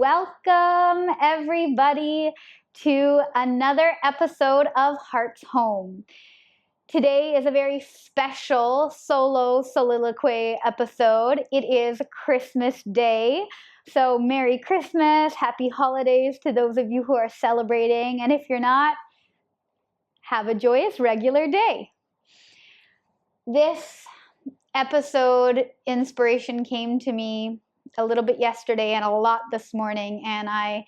Welcome everybody to another episode of Heart's Home. Today is a very special Solo Souliloquy episode. It is Christmas Day, so Merry Christmas, Happy Holidays to those of you who are celebrating, and if you're not, have a joyous regular day. This episode inspiration came to me a little bit yesterday and a lot this morning, and I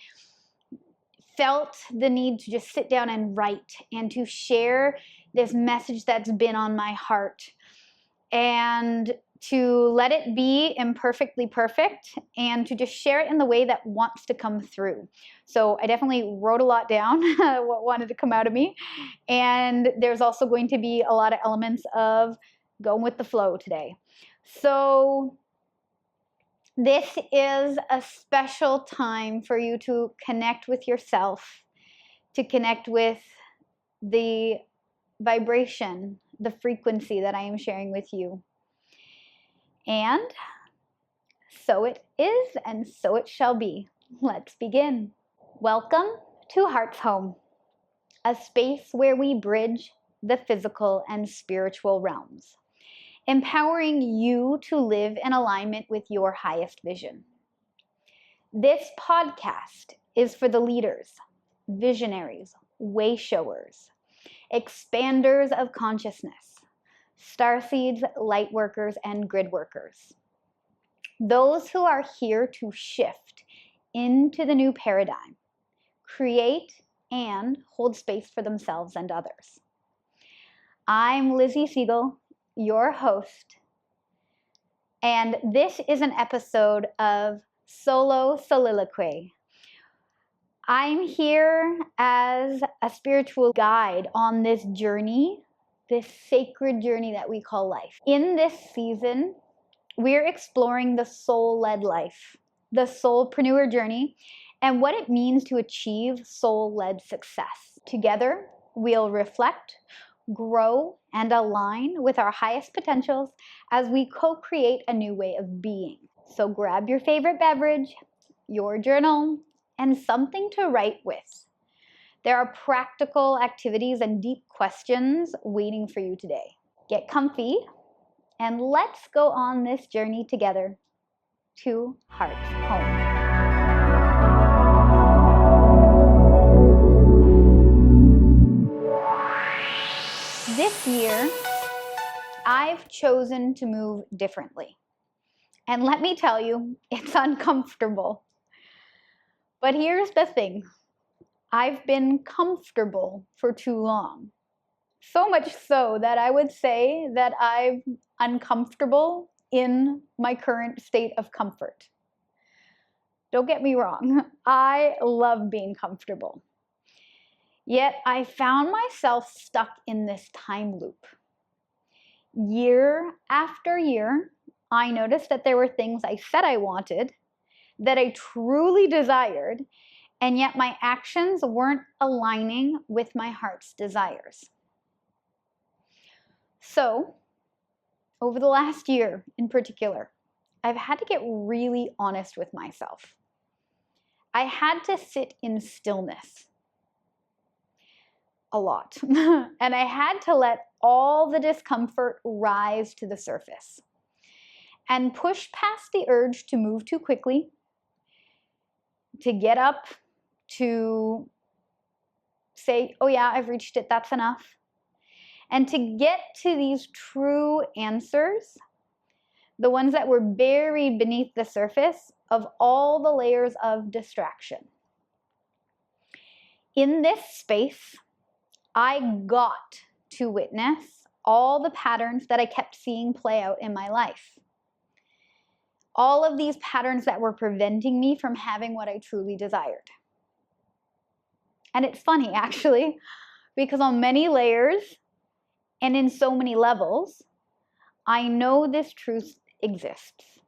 felt the need to just sit down and write and to share this message that's been on my heart and to let it be imperfectly perfect and to just share it in the way that wants to come through. So I definitely wrote a lot down, what wanted to come out of me, and there's also going to be a lot of elements of going with the flow today. So this is a special time for you to connect with yourself, to connect with the vibration, the frequency that I am sharing with you. And so it is, and so it shall be. Let's begin. Welcome to Heart's Home, a space where we bridge the physical and spiritual realms, empowering you to live in alignment with your highest vision. This podcast is for the leaders, visionaries, wayshowers, expanders of consciousness, starseeds, lightworkers, and gridworkers. Those who are here to shift into the new paradigm, create and hold space for themselves and others. I'm Lizzie Siegel, your host, and this is an episode of Solo Souliloquy. I'm here as a spiritual guide on this journey, this sacred journey that we call life. In this season, we're exploring the soul-led life, the soul-preneur journey, and what it means to achieve soul-led success. Together, we'll reflect, grow, and align with our highest potentials as we co-create a new way of being. So grab your favorite beverage, your journal, and something to write with. There are practical activities and deep questions waiting for you today. Get comfy, and let's go on this journey together to Heart's Home. This year, I've chosen to move differently. And let me tell you, it's uncomfortable. But here's the thing. I've been comfortable for too long. So much so that I would say that I'm uncomfortable in my current state of comfort. Don't get me wrong. I love being comfortable. Yet I found myself stuck in this time loop. Year after year, I noticed that there were things I said I wanted, that I truly desired, and yet my actions weren't aligning with my heart's desires. So, over the last year in particular, I've had to get really honest with myself. I had to sit in stillness a lot, and I had to let all the discomfort rise to the surface and push past the urge to move too quickly, to get up, to say, oh yeah, I've reached it, that's enough, and to get to these true answers, the ones that were buried beneath the surface of all the layers of distraction. In this space, I got to witness all the patterns that I kept seeing play out in my life. All of these patterns that were preventing me from having what I truly desired. And it's funny, actually, because on many layers and in so many levels, I know this truth exists.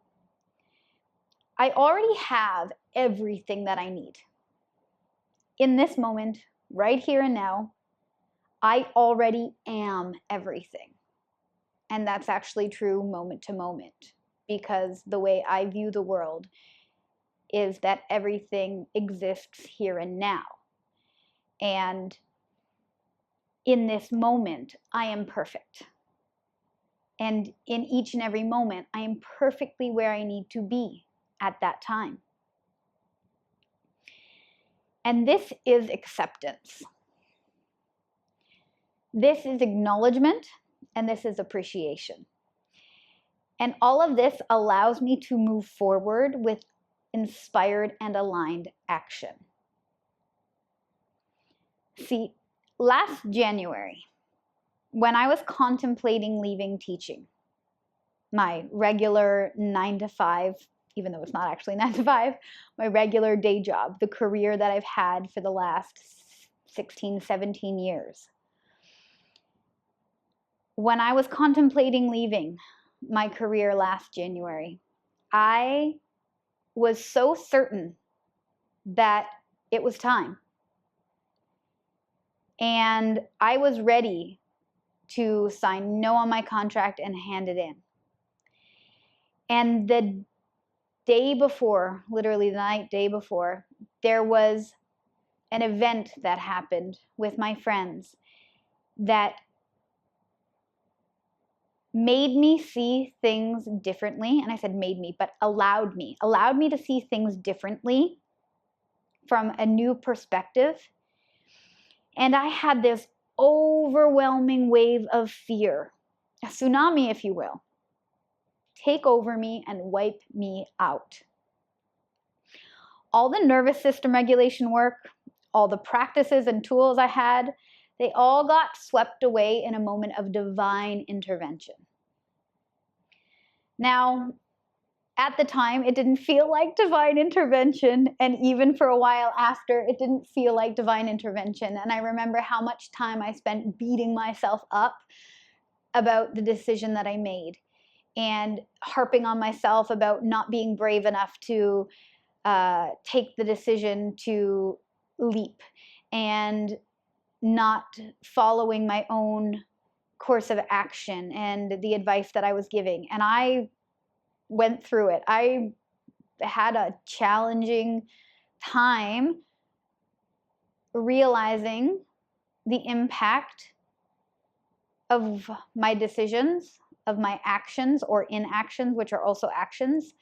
I already have everything that I need. In this moment, right here and now, I already am everything. And that's actually true moment to moment, because the way I view the world is that everything exists here and now. And in this moment, I am perfect. And in each and every moment, I am perfectly where I need to be at that time. And this is acceptance. This is acknowledgement, and this is appreciation. And all of this allows me to move forward with inspired and aligned action. See, last January, when I was contemplating leaving teaching, my regular 9-to-5, even though it's not actually 9-to-5, my regular day job, the career that I've had for the last 16, 17 years. When I was contemplating leaving my career last January, I was so certain that it was time. And I was ready to sign no on my contract and hand it in. And the day before, literally the day before, there was an event that happened with my friends that made me see things differently. And I said made me, but allowed me to see things differently from a new perspective. And I had this overwhelming wave of fear, a tsunami, if you will, take over me and wipe me out. All the nervous system regulation work, all the practices and tools I had, they all got swept away in a moment of divine intervention. Now, at the time, it didn't feel like divine intervention, and even for a while after, it didn't feel like divine intervention. And I remember how much time I spent beating myself up about the decision that I made and harping on myself about not being brave enough to take the decision to leap and not following my own course of action and the advice that I was giving. And I went through it. I had a challenging time realizing the impact of my decisions, of my actions or inactions, which are also actions,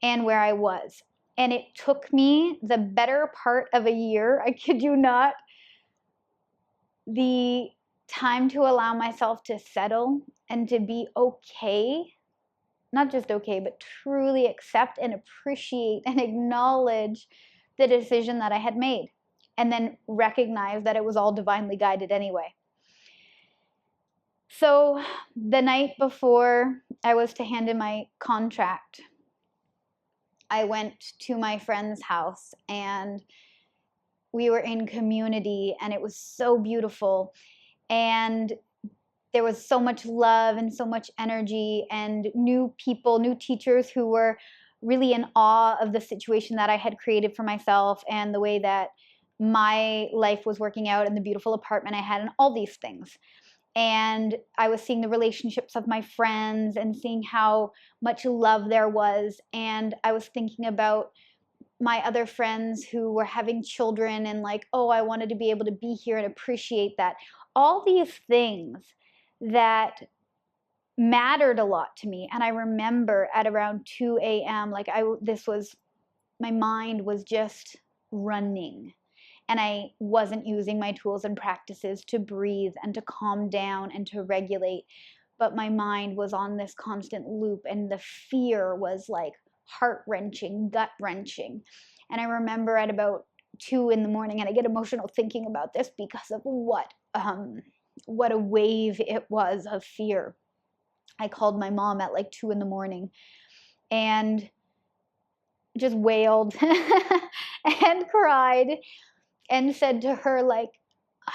and where I was. And it took me the better part of a year, I kid you not, the time to allow myself to settle and to be okay, not just okay, but truly accept and appreciate and acknowledge the decision that I had made, and then recognize that it was all divinely guided anyway. So the night before I was to hand in my contract, I went to my friend's house and we were in community, and it was so beautiful. And there was so much love and so much energy and new people, new teachers who were really in awe of the situation that I had created for myself and the way that my life was working out and the beautiful apartment I had and all these things. And I was seeing the relationships of my friends and seeing how much love there was. And I was thinking about my other friends who were having children and like, oh, I wanted to be able to be here and appreciate that. All these things that mattered a lot to me. And I remember at around 2 a.m., like my mind was just running. And I wasn't using my tools and practices to breathe and to calm down and to regulate. But my mind was on this constant loop, and the fear was like heart-wrenching, gut-wrenching. And I remember at about 2 in the morning, and I get emotional thinking about this because of what a wave it was of fear. I called my mom at like 2 in the morning and just wailed and cried and said to her, like,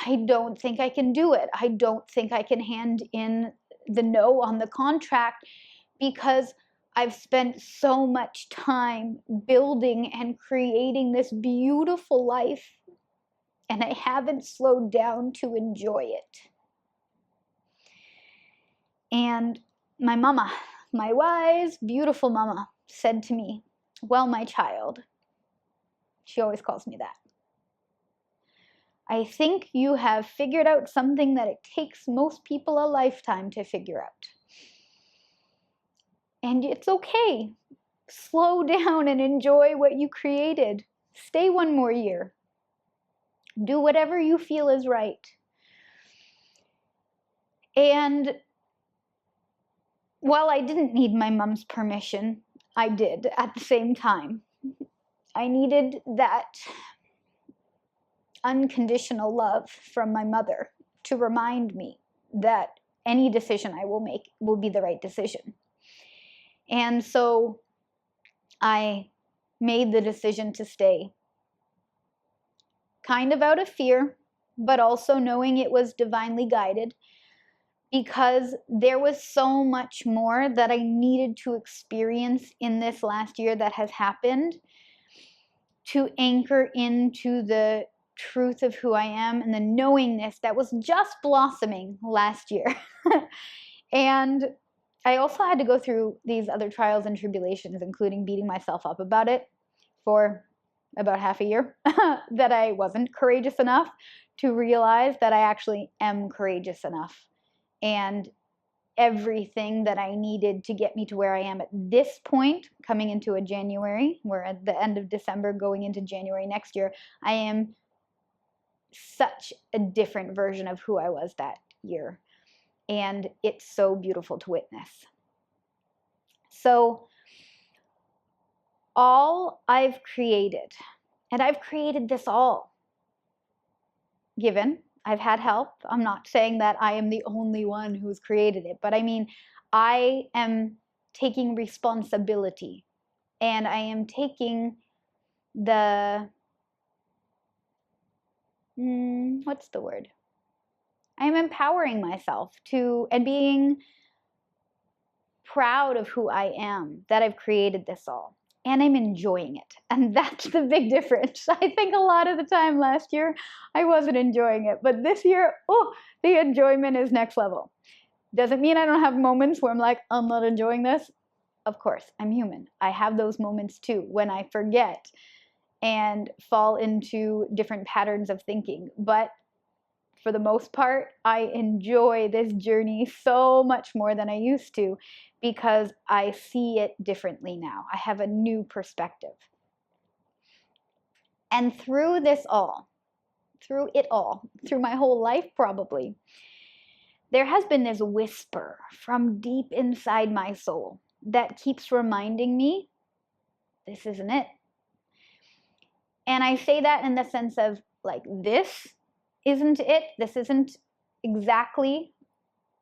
I don't think I can do it. I don't think I can hand in the no on the contract because I've spent so much time building and creating this beautiful life, and I haven't slowed down to enjoy it. And my mama, my wise, beautiful mama, said to me, well, my child, She always calls me that. I think you have figured out something that it takes most people a lifetime to figure out. And it's okay. Slow down and enjoy what you created. Stay one more year. Do whatever you feel is right. And while I didn't need my mom's permission, I did at the same time. I needed that unconditional love from my mother to remind me that any decision I will make will be the right decision. And so I made the decision to stay, kind of out of fear, but also knowing it was divinely guided, because there was so much more that I needed to experience in this last year that has happened to anchor into the truth of who I am and the knowingness that was just blossoming last year. And I also had to go through these other trials and tribulations, including beating myself up about it for about half a year, that I wasn't courageous enough to realize that I actually am courageous enough. And everything that I needed to get me to where I am at this point, coming into a January, we're at the end of December, going into January next year, I am such a different version of who I was that year. And it's so beautiful to witness. So all I've created, and I've created this all, given I've had help. I'm not saying that I am the only one who's created it, but I mean, I am taking responsibility, and I am taking the, what's the word? I am empowering myself to, and being proud of who I am, that I've created this all. And I'm enjoying it. And that's the big difference. I think a lot of the time last year, I wasn't enjoying it. But this year, the enjoyment is next level. Doesn't mean I don't have moments where I'm like, I'm not enjoying this. Of course, I'm human. I have those moments too, when I forget and fall into different patterns of thinking. But for the most part, I enjoy this journey so much more than I used to, because I see it differently now. I have a new perspective. And through this all, through it all, through my whole life probably, there has been this whisper from deep inside my soul that keeps reminding me, this isn't it. And I say that in the sense of like, this isn't it. This isn't exactly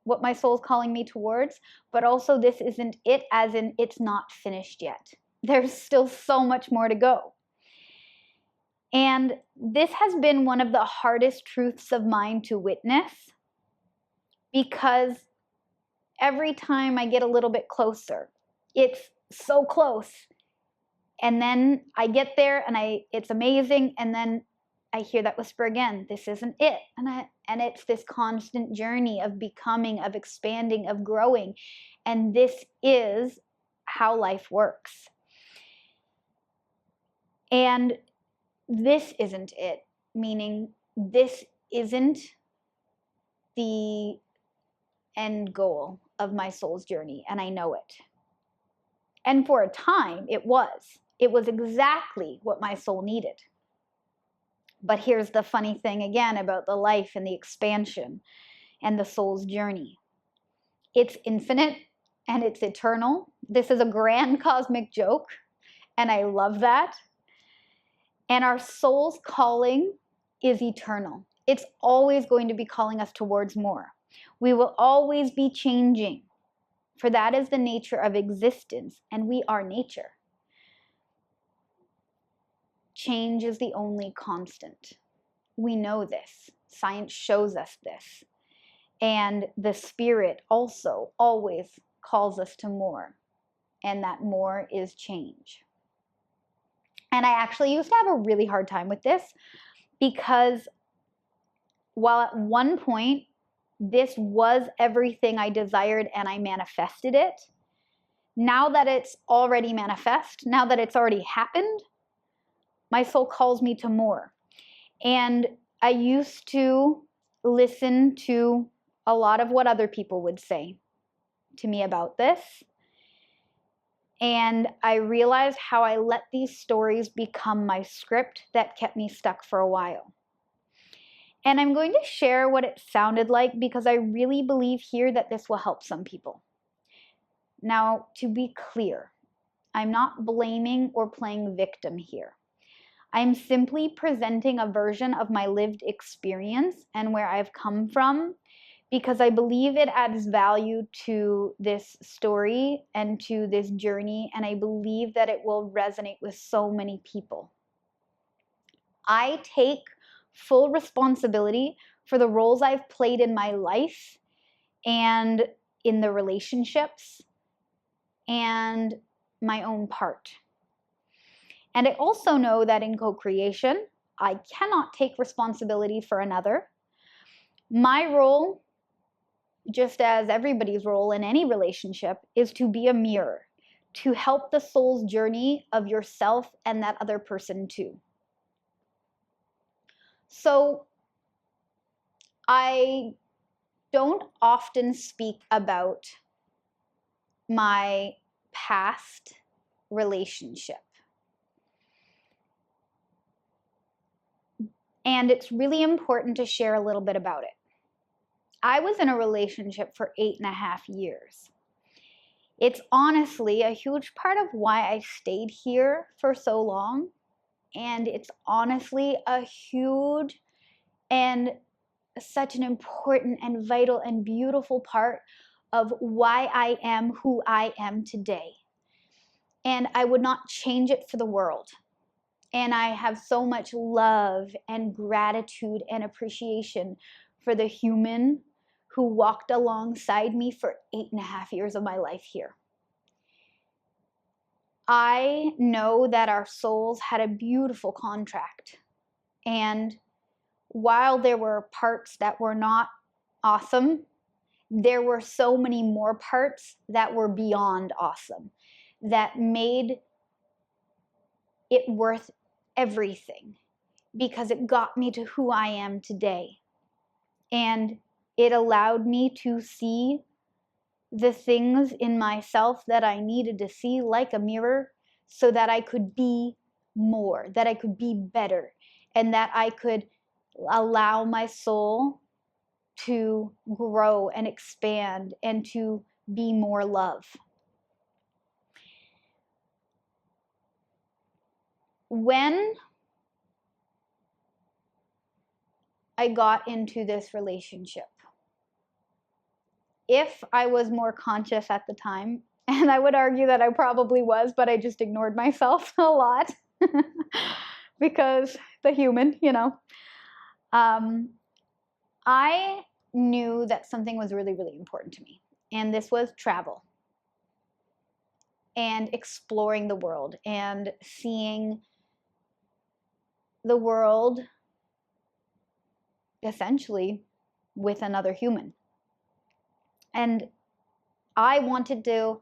what my soul's calling me towards, but also this isn't it, as in it's not finished yet. There's still so much more to go. And this has been one of the hardest truths of mine to witness, because every time I get a little bit closer, it's so close. And then I get there and it's amazing. And then I hear that whisper again, this isn't it. And it's this constant journey of becoming, of expanding, of growing. And this is how life works. And this isn't it, meaning this isn't the end goal of my soul's journey, and I know it. And for a time, it was. It was exactly what my soul needed. But here's the funny thing again about the life and the expansion and the soul's journey. It's infinite and it's eternal. This is a grand cosmic joke, and I love that. And our soul's calling is eternal. It's always going to be calling us towards more. We will always be changing, for that is the nature of existence, and we are nature. Change is the only constant. We know this. Science shows us this. And the spirit also always calls us to more, and that more is change. And I actually used to have a really hard time with this, because while at one point this was everything I desired and I manifested it, now that it's already manifest, now that it's already happened, My soul calls me to more. And I used to listen to a lot of what other people would say to me about this. And I realized how I let these stories become my script that kept me stuck for a while. And I'm going to share what it sounded like because I really believe here that this will help some people. Now, to be clear, I'm not blaming or playing victim here. I'm simply presenting a version of my lived experience and where I've come from, because I believe it adds value to this story and to this journey, and I believe that it will resonate with so many people. I take full responsibility for the roles I've played in my life and in the relationships and my own part. And I also know that in co-creation, I cannot take responsibility for another. My role, just as everybody's role in any relationship, is to be a mirror, to help the soul's journey of yourself and that other person too. So I don't often speak about my past relationship. And it's really important to share a little bit about it. I was in a relationship for 8.5 years. It's honestly a huge part of why I stayed here for so long. And it's honestly a huge and such an important and vital and beautiful part of why I am who I am today. And I would not change it for the world. And I have so much love and gratitude and appreciation for the human who walked alongside me for 8.5 years of my life here. I know that our souls had a beautiful contract. And while there were parts that were not awesome, there were so many more parts that were beyond awesome, that made it worth everything, because it got me to who I am today. And it allowed me to see the things in myself that I needed to see like a mirror, so that I could be more, that I could be better, and that I could allow my soul to grow and expand and to be more love. When I got into this relationship, if I was more conscious at the time, and I would argue that I probably was, but I just ignored myself a lot because the human, I knew that something was really, really important to me. And this was travel and exploring the world and seeing the world essentially with another human. And I wanted to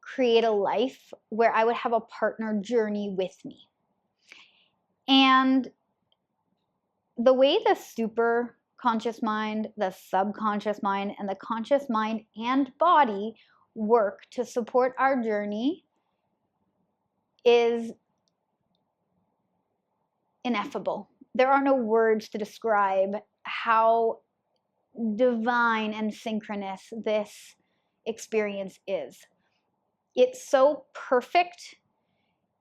create a life where I would have a partner journey with me. And the way the super conscious mind, the subconscious mind, and the conscious mind and body work to support our journey is ineffable. There are no words to describe how divine and synchronous this experience is. It's so perfect,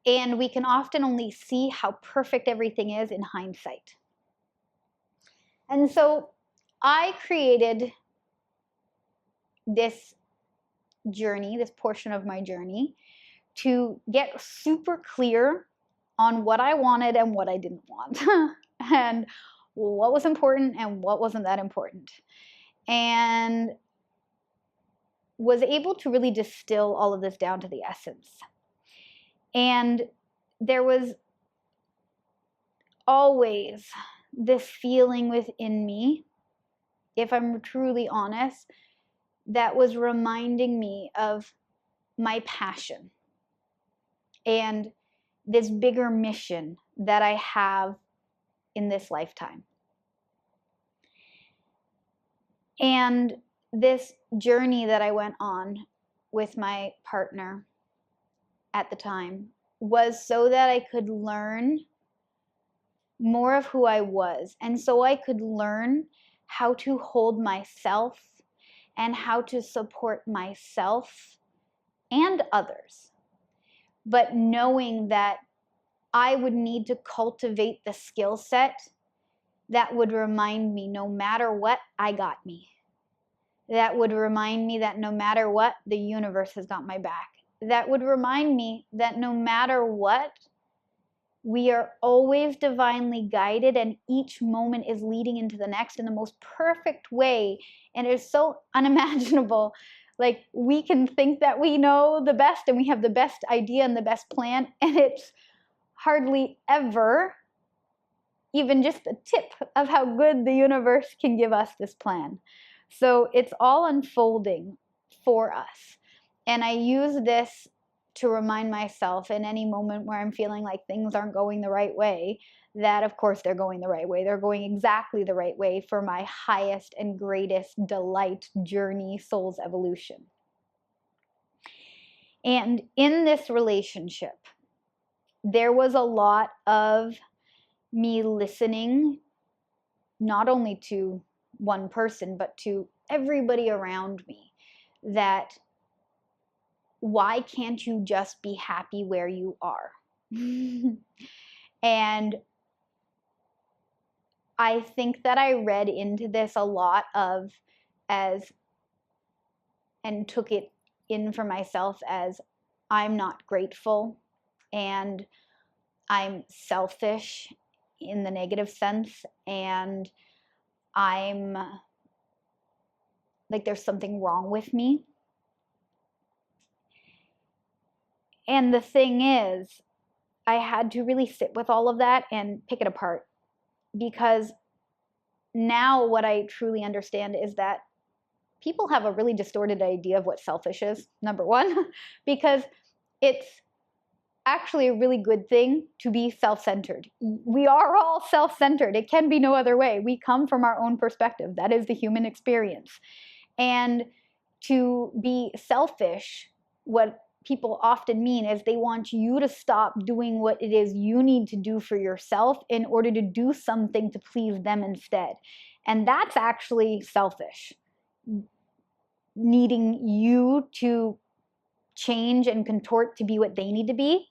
and we can often only see how perfect everything is in hindsight. And so I created this journey, this portion of my journey, to get super clear on what I wanted and what I didn't want, and what was important and what wasn't that important, and was able to really distill all of this down to the essence. And there was always this feeling within me, if I'm truly honest, that was reminding me of my passion and this bigger mission that I have in this lifetime. And this journey that I went on with my partner at the time was so that I could learn more of who I was, and so I could learn how to hold myself and how to support myself and others. But knowing that I would need to cultivate the skill set that would remind me no matter what, I got me. That would remind me that no matter what, the universe has got my back. That would remind me that no matter what, we are always divinely guided, and each moment is leading into the next in the most perfect way. And it's so unimaginable. Like, we can think that we know the best and we have the best idea and the best plan, and it's hardly ever even just a tip of how good the universe can give us this plan. So it's all unfolding for us. And I use this to remind myself in any moment where I'm feeling like things aren't going the right way, that of course they're going the right way. They're going exactly the right way for my highest and greatest delight, journey, soul's evolution. And in this relationship, there was a lot of me listening, not only to one person, but to everybody around me, that why can't you just be happy where you are? And I think that I read into this a lot of and took it in for myself as I'm not grateful and I'm selfish in the negative sense, and I'm like, there's something wrong with me. And the thing is, I had to really sit with all of that and pick it apart, because now what I truly understand is that people have a really distorted idea of what selfish is, number one, because it's actually a really good thing to be self-centered. We are all self-centered. It can be no other way. We come from our own perspective. That is the human experience. And to be selfish, what people often mean is they want you to stop doing what it is you need to do for yourself in order to do something to please them instead. And that's actually selfish. Needing you to change and contort to be what they need to be,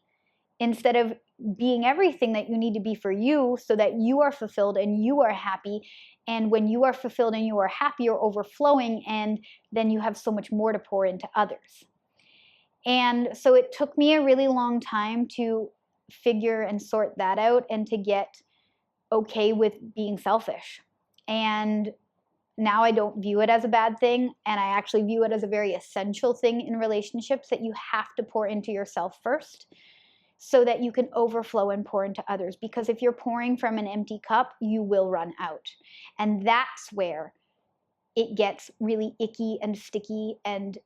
instead of being everything that you need to be for you, so that you are fulfilled and you are happy. And when you are fulfilled and you are happy, you're overflowing, and then you have so much more to pour into others. And so it took me a really long time to figure and sort that out and to get okay with being selfish. And now I don't view it as a bad thing, and I actually view it as a very essential thing in relationships, that you have to pour into yourself first so that you can overflow and pour into others. Because if you're pouring from an empty cup, you will run out. And that's where it gets really icky and sticky, and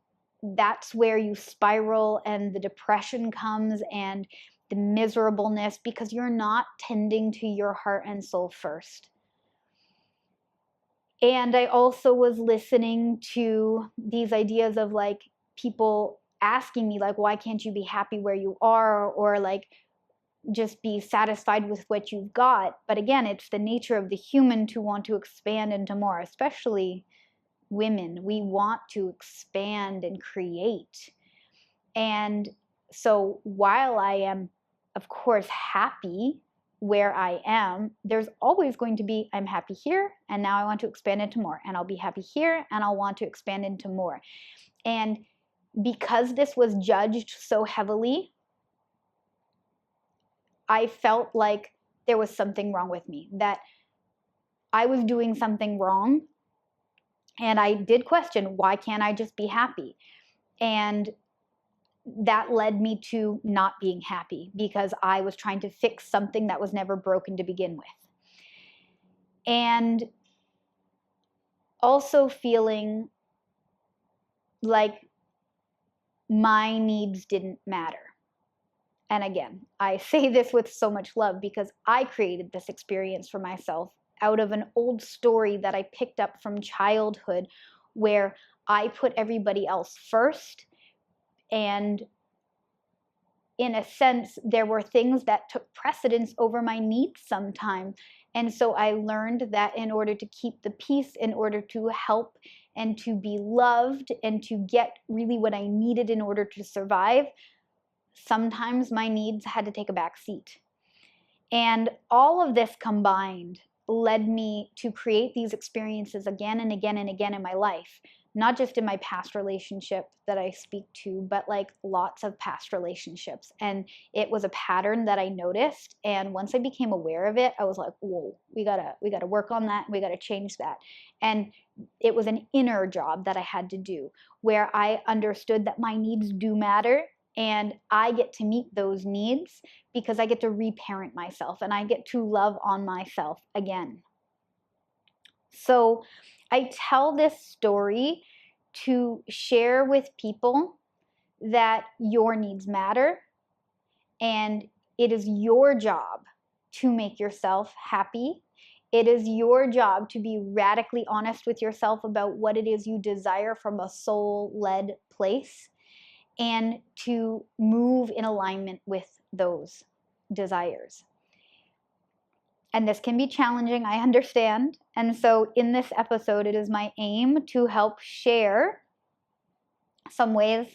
that's where you spiral and the depression comes and the miserableness, because you're not tending to your heart and soul first. And I also was listening to these ideas of like people asking me like, why can't you be happy where you are, or like just be satisfied with what you've got. But again, it's the nature of the human to want to expand into more, especially women. We want to expand and create. And so while I am, of course, happy where I am, there's always going to be, I'm happy here, and now I want to expand into more, and I'll be happy here, and I'll want to expand into more. And because this was judged so heavily, I felt like there was something wrong with me, that I was doing something wrong. And I did question, why can't I just be happy? And that led me to not being happy, because I was trying to fix something that was never broken to begin with. And also feeling like my needs didn't matter. And again, I say this with so much love because I created this experience for myself out of an old story that I picked up from childhood, where I put everybody else first. And in a sense, there were things that took precedence over my needs sometimes. And so I learned that in order to keep the peace, in order to help and to be loved and to get really what I needed in order to survive, sometimes my needs had to take a back seat. And all of this combined led me to create these experiences again and again and again in my life, not just in my past relationship that I speak to, but like lots of past relationships. And it was a pattern that I noticed. And once I became aware of it, I was like, whoa, we gotta work on that. We gotta change that. And it was an inner job that I had to do, where I understood that my needs do matter. And I get to meet those needs because I get to reparent myself and I get to love on myself again. So I tell this story to share with people that your needs matter, and it is your job to make yourself happy. It is your job to be radically honest with yourself about what it is you desire from a soul-led place, and to move in alignment with those desires. And this can be challenging, I understand. And so in this episode, it is my aim to help share some ways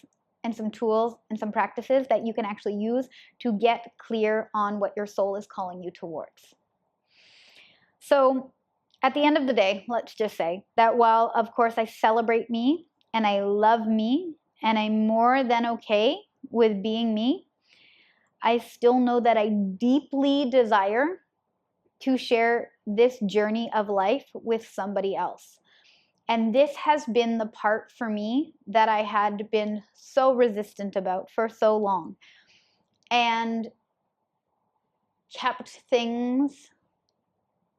and some tools and some practices that you can actually use to get clear on what your soul is calling you towards. So at the end of the day, let's just say that while, of course, I celebrate me and I love me, and I'm more than okay with being me, I still know that I deeply desire to share this journey of life with somebody else. And this has been the part for me that I had been so resistant about for so long, and kept things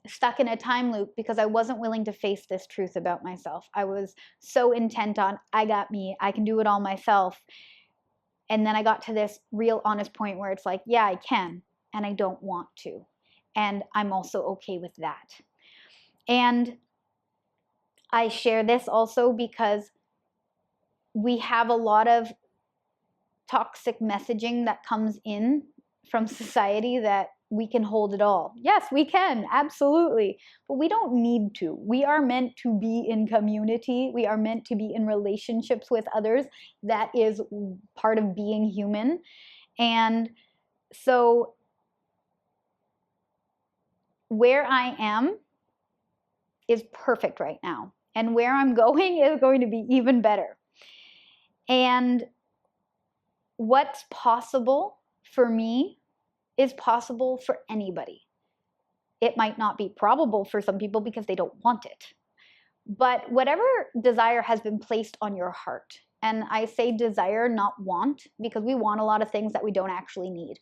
stuck in a time loop because I wasn't willing to face this truth about myself. I was so intent on, I got me, I can do it all myself. And then I got to this real honest point where it's like, yeah, I can, and I don't want to. And I'm also okay with that. And I share this also because we have a lot of toxic messaging that comes in from society that we can hold it all. Yes, we can, absolutely. But we don't need to. We are meant to be in community. We are meant to be in relationships with others. That is part of being human. And so where I am is perfect right now. And where I'm going is going to be even better. And what's possible for me is possible for anybody. It might not be probable for some people because they don't want it. But whatever desire has been placed on your heart, and I say desire, not want, because we want a lot of things that we don't actually need.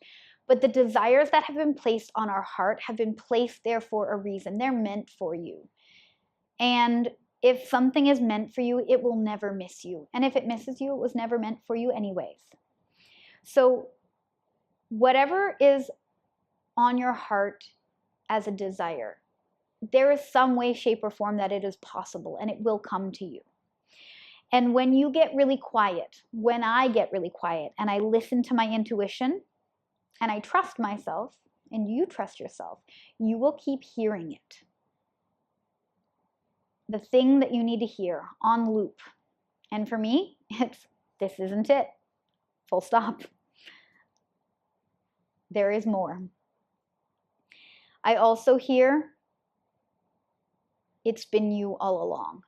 But the desires that have been placed on our heart have been placed there for a reason. They're meant for you. And if something is meant for you, it will never miss you. And if it misses you, it was never meant for you anyways. So whatever is on your heart as a desire, there is some way, shape, or form that it is possible, and it will come to you. And when you get really quiet, when I get really quiet and I listen to my intuition and I trust myself and you trust yourself, you will keep hearing it. The thing that you need to hear on loop. And for me, it's, this isn't it. Full stop. There is more. I also hear, it's been you all along.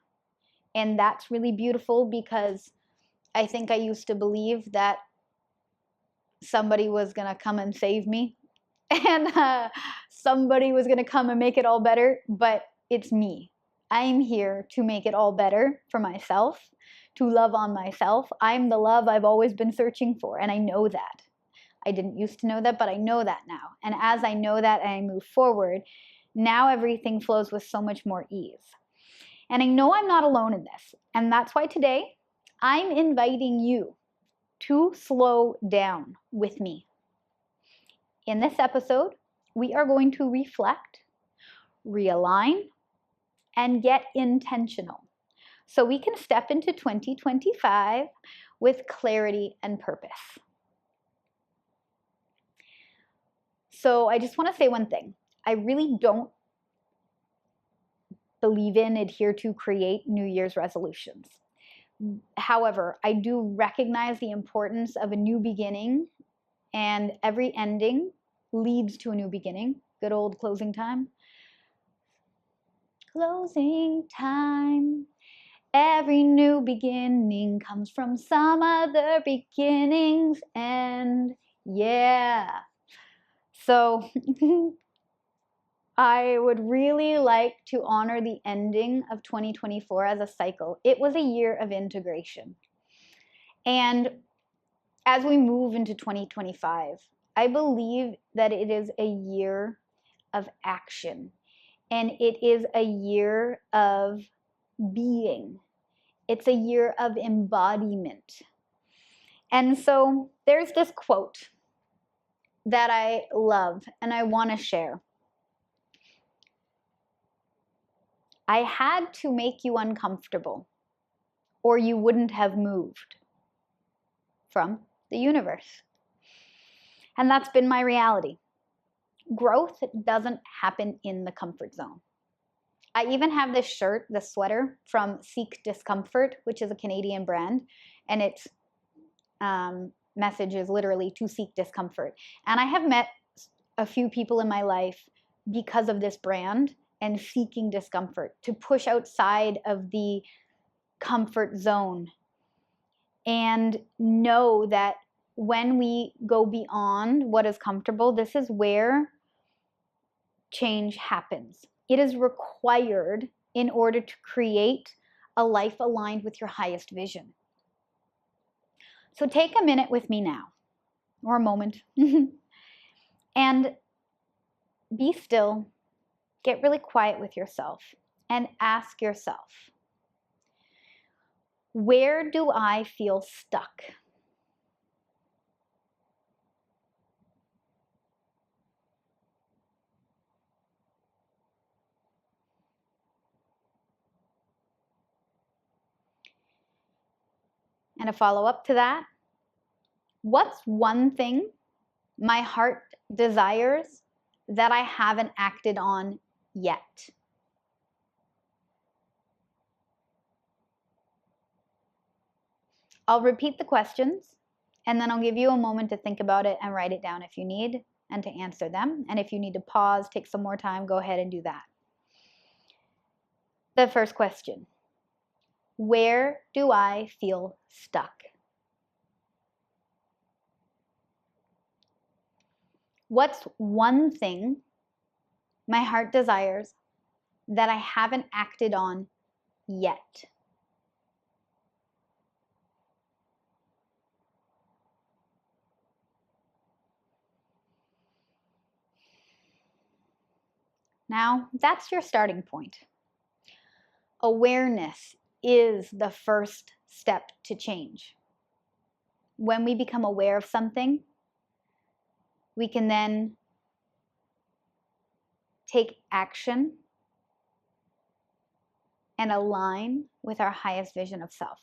And that's really beautiful because I think I used to believe that somebody was going to come and save me and somebody was going to come and make it all better, but it's me. I'm here to make it all better for myself, to love on myself. I'm the love I've always been searching for, and I know that. I didn't used to know that, but I know that now. And as I know that and I move forward, now everything flows with so much more ease. And I know I'm not alone in this. And that's why today I'm inviting you to slow down with me. In this episode, we are going to reflect, realign, and get intentional so we can step into 2025 with clarity and purpose. So I just want to say one thing. I really don't believe in, adhere to, create New Year's resolutions. However, I do recognize the importance of a new beginning, and every ending leads to a new beginning. Good old closing time. Closing time. Every new beginning comes from some other beginning's end. Yeah. So I would really like to honor the ending of 2024 as a cycle. It was a year of integration. And as we move into 2025, I believe that it is a year of action, and it is a year of being. It's a year of embodiment. And so there's this quote that I love and I want to share. I had to make you uncomfortable, or you wouldn't have moved. From the universe. And that's been my reality. Growth doesn't happen in the comfort zone. I even have this shirt, this sweater from Seek Discomfort, which is a Canadian brand, and its message is literally to seek discomfort. And I have met a few people in my life because of this brand and seeking discomfort, to push outside of the comfort zone and know that when we go beyond what is comfortable, this is where change happens. It is required in order to create a life aligned with your highest vision. So take a minute with me now, or a moment, and be still, get really quiet with yourself, and ask yourself, where do I feel stuck? And a follow-up to that, what's one thing my heart desires that I haven't acted on yet? I'll repeat the questions, and then I'll give you a moment to think about it and write it down if you need, and to answer them. And if you need to pause, take some more time, go ahead and do that. The first question, where do I feel stuck? What's one thing my heart desires that I haven't acted on yet? Now, that's your starting point. Awareness is the first step to change. When we become aware of something, we can then take action and align with our highest vision of self.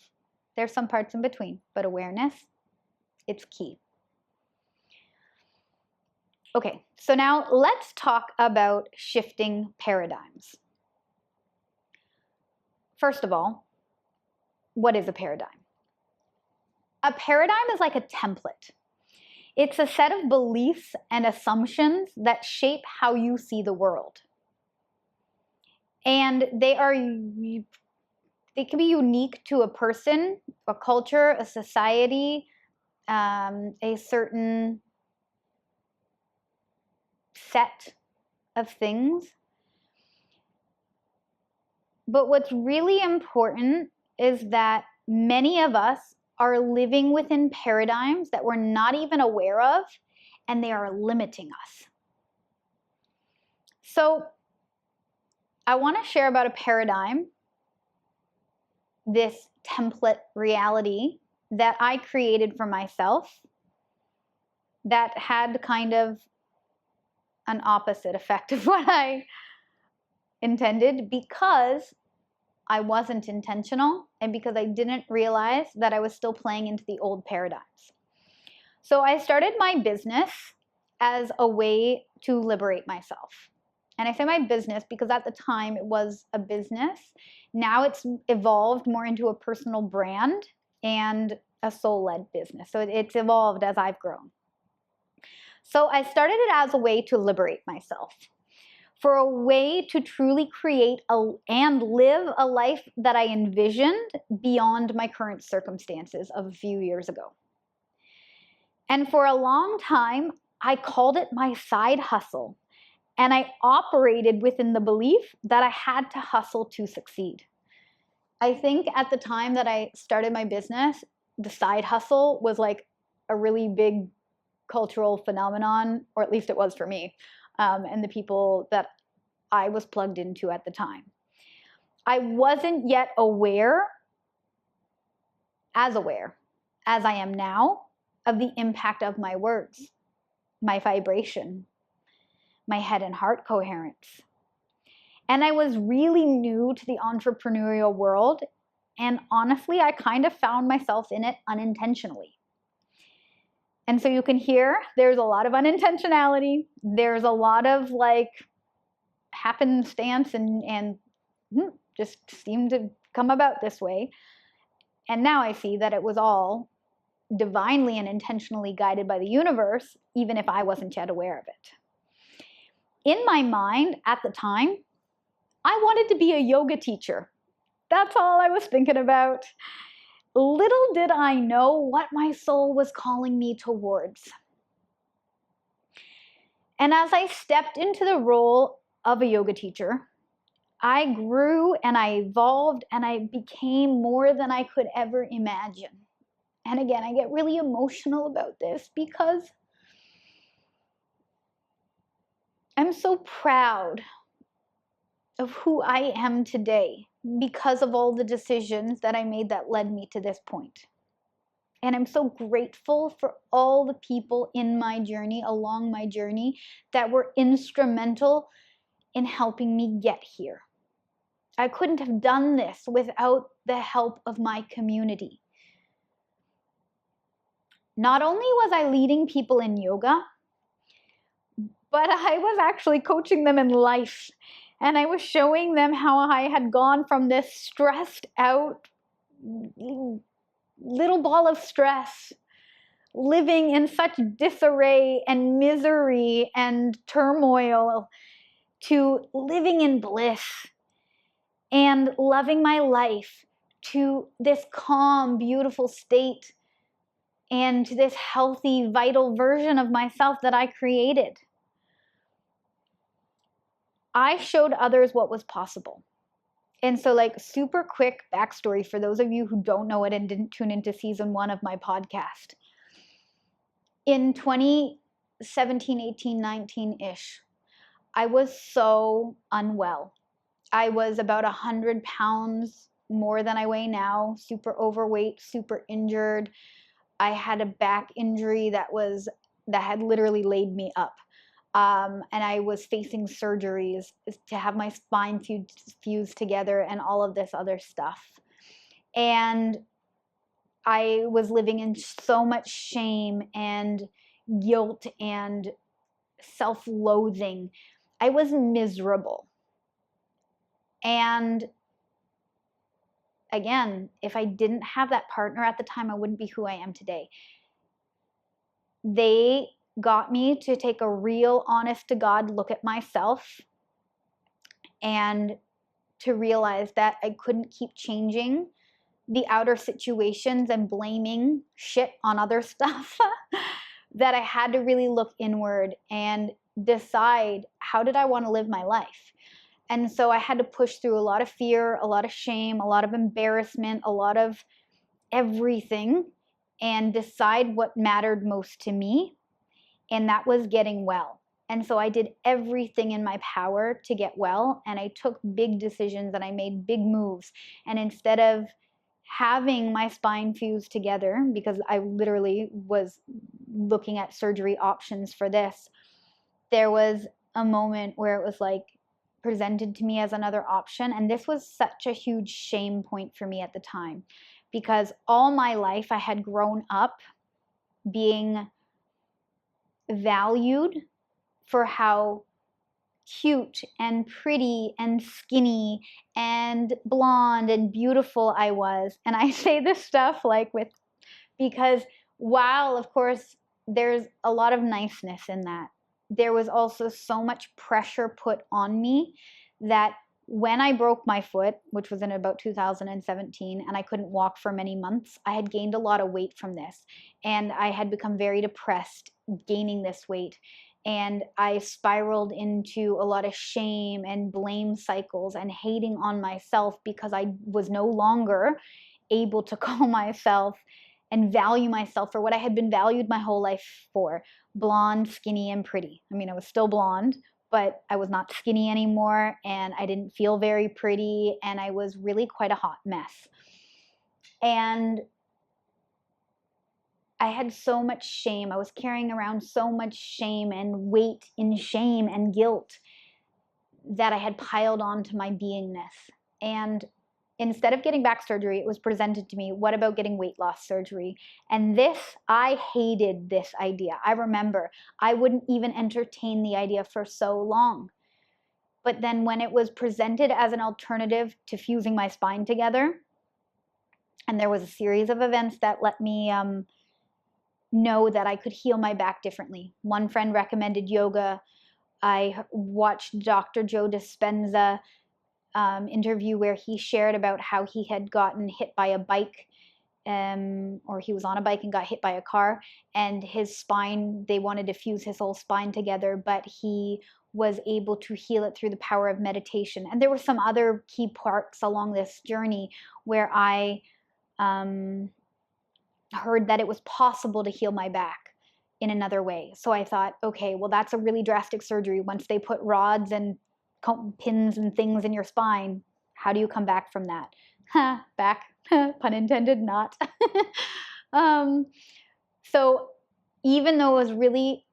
There's some parts in between, but awareness, it's key. Okay, so now let's talk about shifting paradigms. First of all, what is a paradigm? A paradigm is like a template. It's a set of beliefs and assumptions that shape how you see the world. And they can be unique to a person, a culture, a society, a certain set of things. But what's really important is that many of us are living within paradigms that we're not even aware of, and they are limiting us. So I want to share about a paradigm, this template reality that I created for myself that had kind of an opposite effect of what I intended, because I wasn't intentional and because I didn't realize that I was still playing into the old paradigms. So I started my business as a way to liberate myself. And I say my business because at the time it was a business. Now it's evolved more into a personal brand and a soul-led business. So it's evolved as I've grown. So I started it as a way to liberate myself, for a way to truly create and live a life that I envisioned beyond my current circumstances of a few years ago. And for a long time, I called it my side hustle. And I operated within the belief that I had to hustle to succeed. I think at the time that I started my business, the side hustle was like a really big cultural phenomenon, or at least it was for me, and the people that I was plugged into at the time. I wasn't yet aware as I am now, of the impact of my words, my vibration, my head and heart coherence. And I was really new to the entrepreneurial world. And honestly, I kind of found myself in it unintentionally. And so you can hear there's a lot of unintentionality. There's a lot of like happenstance and just seemed to come about this way. And now I see that it was all divinely and intentionally guided by the universe, even if I wasn't yet aware of it. In my mind at the time, I wanted to be a yoga teacher. That's all I was thinking about. Little did I know what my soul was calling me towards. And as I stepped into the role of a yoga teacher, I grew and I evolved and I became more than I could ever imagine. And again, I get really emotional about this because I'm so proud of who I am today because of all the decisions that I made that led me to this point. And I'm so grateful for all the people in my journey, along my journey, that were instrumental in helping me get here. I couldn't have done this without the help of my community. Not only was I leading people in yoga, but I was actually coaching them in life. And I was showing them how I had gone from this stressed out little ball of stress, living in such disarray and misery and turmoil, to living in bliss and loving my life, to this calm, beautiful state, and to this healthy, vital version of myself that I created. I showed others what was possible. And so, like, super quick backstory for those of you who don't know it and didn't tune into season 1 of my podcast. In 2017, 18, 19-ish, I was so unwell. I was about 100 pounds more than I weigh now, super overweight, super injured. I had a back injury that had literally laid me up. And I was facing surgeries to have my spine fused together and all of this other stuff. And I was living in so much shame and guilt and self-loathing. I was miserable. And again, if I didn't have that partner at the time, I wouldn't be who I am today. They got me to take a real honest to God look at myself and to realize that I couldn't keep changing the outer situations and blaming shit on other stuff, that I had to really look inward and decide, how did I want to live my life? And so I had to push through a lot of fear, a lot of shame, a lot of embarrassment, a lot of everything, and decide what mattered most to me. And that was getting well. And so I did everything in my power to get well. And I took big decisions and I made big moves. And instead of having my spine fused together, because I literally was looking at surgery options for this, there was a moment where it was like presented to me as another option. And this was such a huge shame point for me at the time, because all my life I had grown up being valued for how cute and pretty and skinny and blonde and beautiful I was. And I say this stuff like with, because while of course there's a lot of niceness in that, there was also so much pressure put on me that when I broke my foot, which was in about 2017, and I couldn't walk for many months, I had gained a lot of weight from this. And I had become very depressed gaining this weight. And I spiraled into a lot of shame and blame cycles and hating on myself because I was no longer able to call myself and value myself for what I had been valued my whole life for: blonde, skinny, and pretty. I mean, I was still blonde, but I was not skinny anymore, and I didn't feel very pretty, and I was really quite a hot mess. And I had so much shame. I was carrying around so much shame and weight in shame and guilt that I had piled onto my beingness. And instead of getting back surgery, it was presented to me, what about getting weight loss surgery? And this, I hated this idea. I remember I wouldn't even entertain the idea for so long. But then when it was presented as an alternative to fusing my spine together, and there was a series of events that let me know that I could heal my back differently. One friend recommended yoga. I watched Dr. Joe Dispenza interview where he shared about how he had gotten hit by a bike, or he was on a bike and got hit by a car, and his spine, they wanted to fuse his whole spine together, but he was able to heal it through the power of meditation. And there were some other key parts along this journey where I heard that it was possible to heal my back in another way. So I thought, okay, well, that's a really drastic surgery. Once they put rods and pins and things in your spine, how do you come back from that? Back, pun intended, not. So even though it was really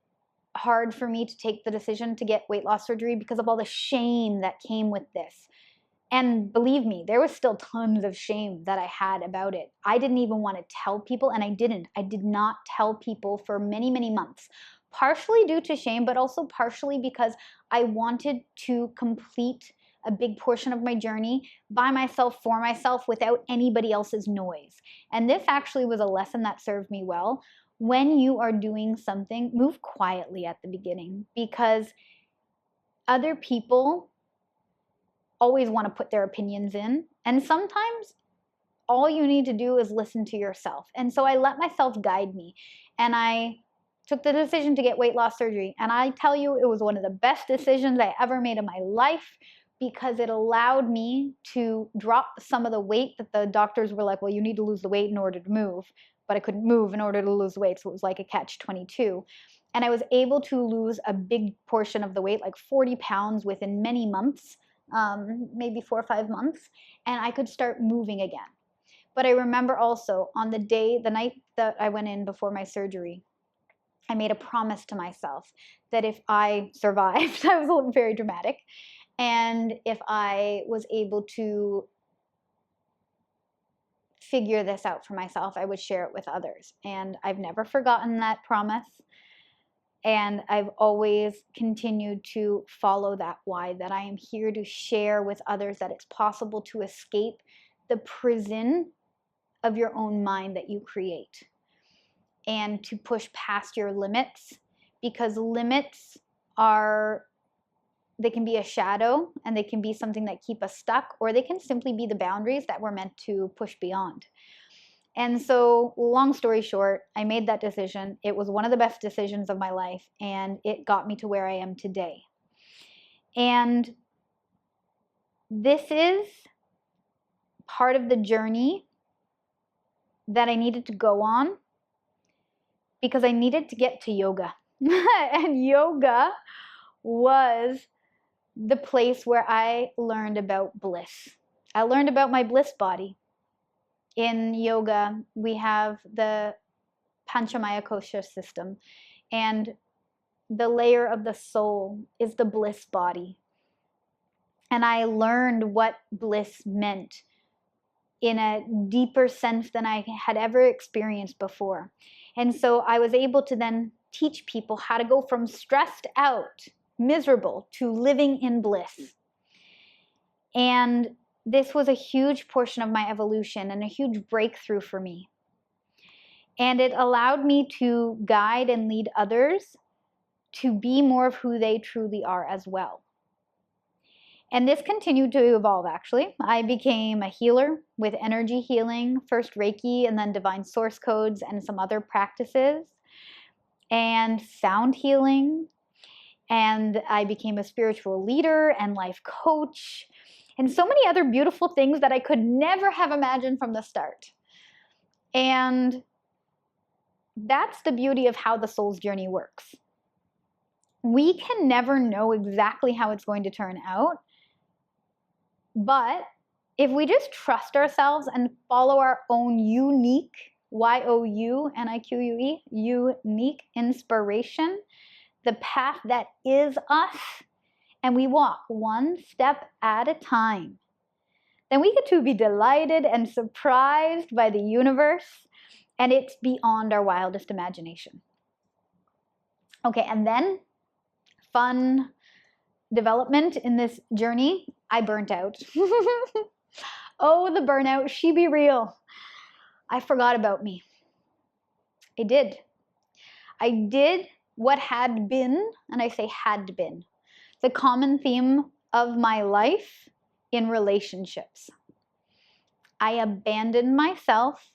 hard for me to take the decision to get weight loss surgery because of all the shame that came with this, and believe me, there was still tons of shame that I had about it. I didn't even want to tell people, and I did not tell people for many, many months, partially due to shame, but also partially because I wanted to complete a big portion of my journey by myself, for myself, without anybody else's noise. And this actually was a lesson that served me well. When you are doing something, move quietly at the beginning, because other people always want to put their opinions in. And sometimes all you need to do is listen to yourself. And so I let myself guide me. And I took the decision to get weight loss surgery. And I tell you, it was one of the best decisions I ever made in my life, because it allowed me to drop some of the weight that the doctors were like, well, you need to lose the weight in order to move. But I couldn't move in order to lose the weight. So it was like a catch-22. And I was able to lose a big portion of the weight, like 40 pounds within many months. Maybe 4 or 5 months, and I could start moving again. But I remember also on the night that I went in before my surgery, I made a promise to myself that if I survived, I was very dramatic, and if I was able to figure this out for myself, I would share it with others. And I've never forgotten that promise. And I've always continued to follow that why, that I am here to share with others that it's possible to escape the prison of your own mind that you create, and to push past your limits, because limits they can be a shadow, and they can be something that keep us stuck, or they can simply be the boundaries that we're meant to push beyond. And so, long story short, I made that decision. It was one of the best decisions of my life, and it got me to where I am today. And this is part of the journey that I needed to go on, because I needed to get to yoga. And yoga was the place where I learned about bliss. I learned about my bliss body. In yoga, we have the Panchamaya Kosha system. And the layer of the soul is the bliss body. And I learned what bliss meant in a deeper sense than I had ever experienced before. And so I was able to then teach people how to go from stressed out, miserable, to living in bliss. And this was a huge portion of my evolution and a huge breakthrough for me. And it allowed me to guide and lead others to be more of who they truly are as well. And this continued to evolve, actually. I became a healer with energy healing, first Reiki, and then divine source codes and some other practices, and sound healing. And I became a spiritual leader and life coach, and so many other beautiful things that I could never have imagined from the start. And that's the beauty of how the soul's journey works. We can never know exactly how it's going to turn out, but if we just trust ourselves and follow our own unique, YOUNIQUE, unique inspiration, the path that is us, and we walk one step at a time, then we get to be delighted and surprised by the universe, and it's beyond our wildest imagination. Okay, and then fun development in this journey, I burnt out. Oh, the burnout, she be real. I forgot about me. I did what had been, and I say had been, the common theme of my life in relationships. I abandoned myself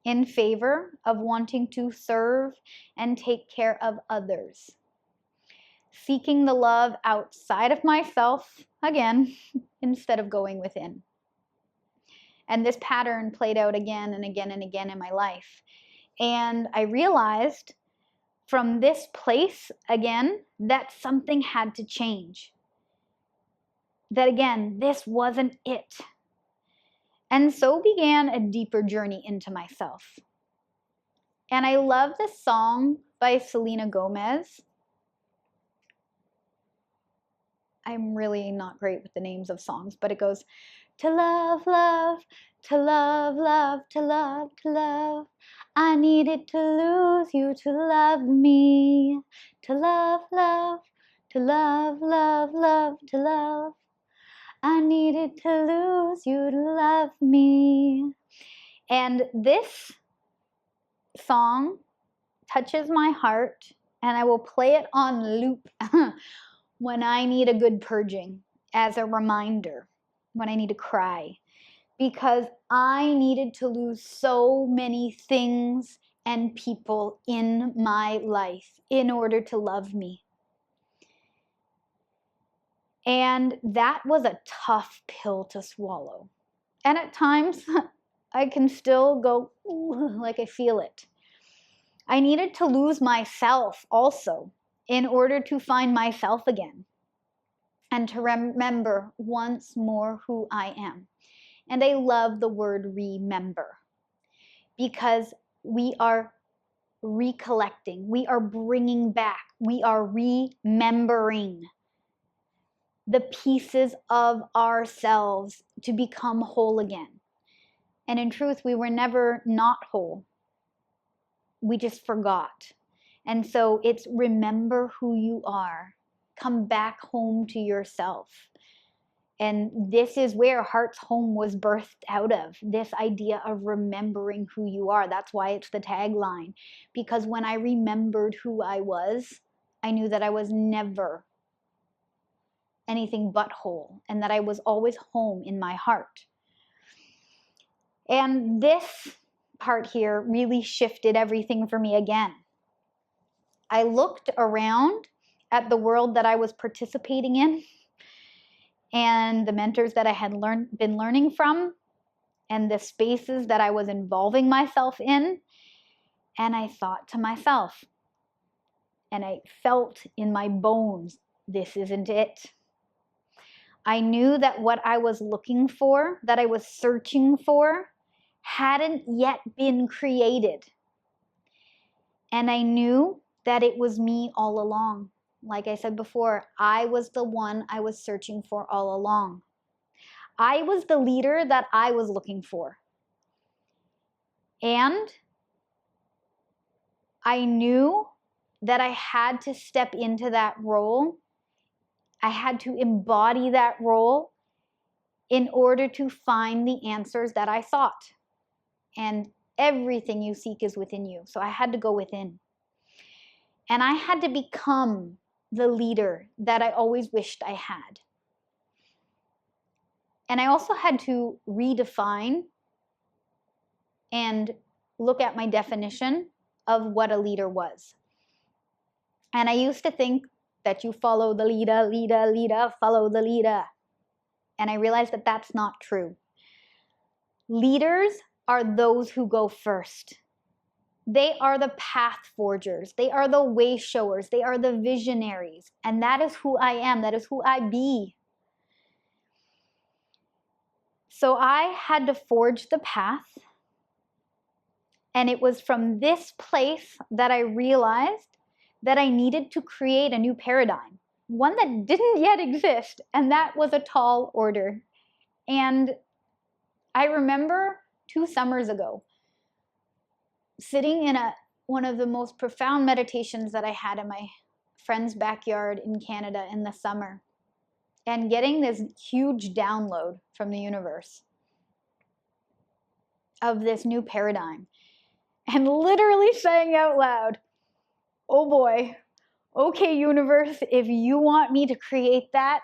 in favor of wanting to serve and take care of others, seeking the love outside of myself, again, instead of going within. And this pattern played out again and again and again in my life. And I realized from this place, again, that something had to change. That again, this wasn't it. And so began a deeper journey into myself. And I love this song by Selena Gomez. I'm really not great with the names of songs, but it goes, to love, love, to love, love, to love, to love. I needed to lose you to love me. To love, love, to love, love, love, to love. I needed to lose you to love me. And this song touches my heart, and I will play it on loop when I need a good purging as a reminder, when I need to cry, because I needed to lose so many things and people in my life in order to love me. And that was a tough pill to swallow. And at times, I can still go, ooh, like I feel it. I needed to lose myself also in order to find myself again and to remember once more who I am. And I love the word remember, because we are recollecting, we are bringing back, we are remembering the pieces of ourselves to become whole again. And in truth, we were never not whole. We just forgot. And so it's remember who you are. Come back home to yourself. And this is where Heart's Home was birthed out of, this idea of remembering who you are. That's why it's the tagline. Because when I remembered who I was, I knew that I was never anything but whole, and that I was always home in my heart. And this part here really shifted everything for me again. I looked around at the world that I was participating in, and the mentors that I had been learning from, and the spaces that I was involving myself in, and I thought to myself, and I felt in my bones, this isn't it. I knew that what I was looking for, that I was searching for, hadn't yet been created. And I knew that it was me all along. Like I said before, I was the one I was searching for all along. I was the leader that I was looking for. And I knew that I had to step into that role. I had to embody that role in order to find the answers that I sought. And everything you seek is within you. So I had to go within. And I had to become the leader that I always wished I had. And I also had to redefine and look at my definition of what a leader was. And I used to think that you follow the leader, leader, follow the leader. And I realized that that's not true. Leaders are those who go first. They are the path forgers. They are the wayshowers. They are the visionaries. And that is who I am. That is who I be. So I had to forge the path. And it was from this place that I realized that I needed to create a new paradigm, one that didn't yet exist, and that was a tall order. And I remember 2 summers ago, sitting in one of the most profound meditations that I had in my friend's backyard in Canada in the summer, and getting this huge download from the universe of this new paradigm. And literally saying out loud, oh boy, okay, universe, if you want me to create that,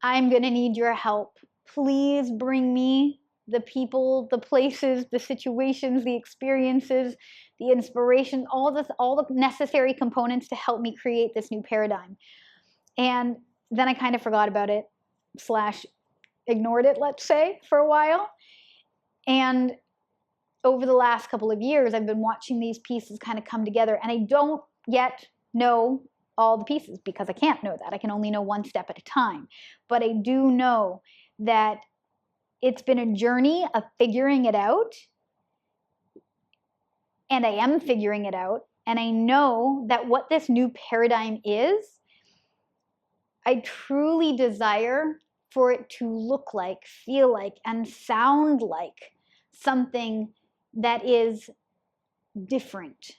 I'm going to need your help. Please bring me the people, the places, the situations, the experiences, the inspiration, all the necessary components to help me create this new paradigm. And then I kind of forgot about it, / ignored it, let's say, for a while. And over the last couple of years, I've been watching these pieces kind of come together, and I don't yet know all the pieces because I can't know that. I can only know one step at a time. But I do know that it's been a journey of figuring it out, and I am figuring it out, and I know that what this new paradigm is, I truly desire for it to look like, feel like, and sound like something that is different,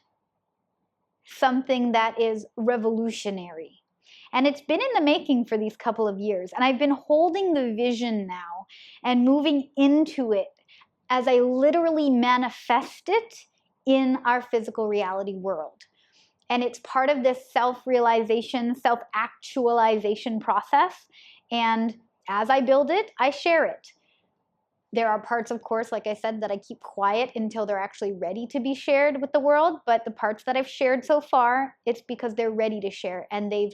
something that is revolutionary. And it's been in the making for these couple of years. And I've been holding the vision now and moving into it as I literally manifest it in our physical reality world. And it's part of this self-realization, self-actualization process. And as I build it, I share it. There are parts, of course, like I said, that I keep quiet until they're actually ready to be shared with the world. But the parts that I've shared so far, it's because they're ready to share, and they've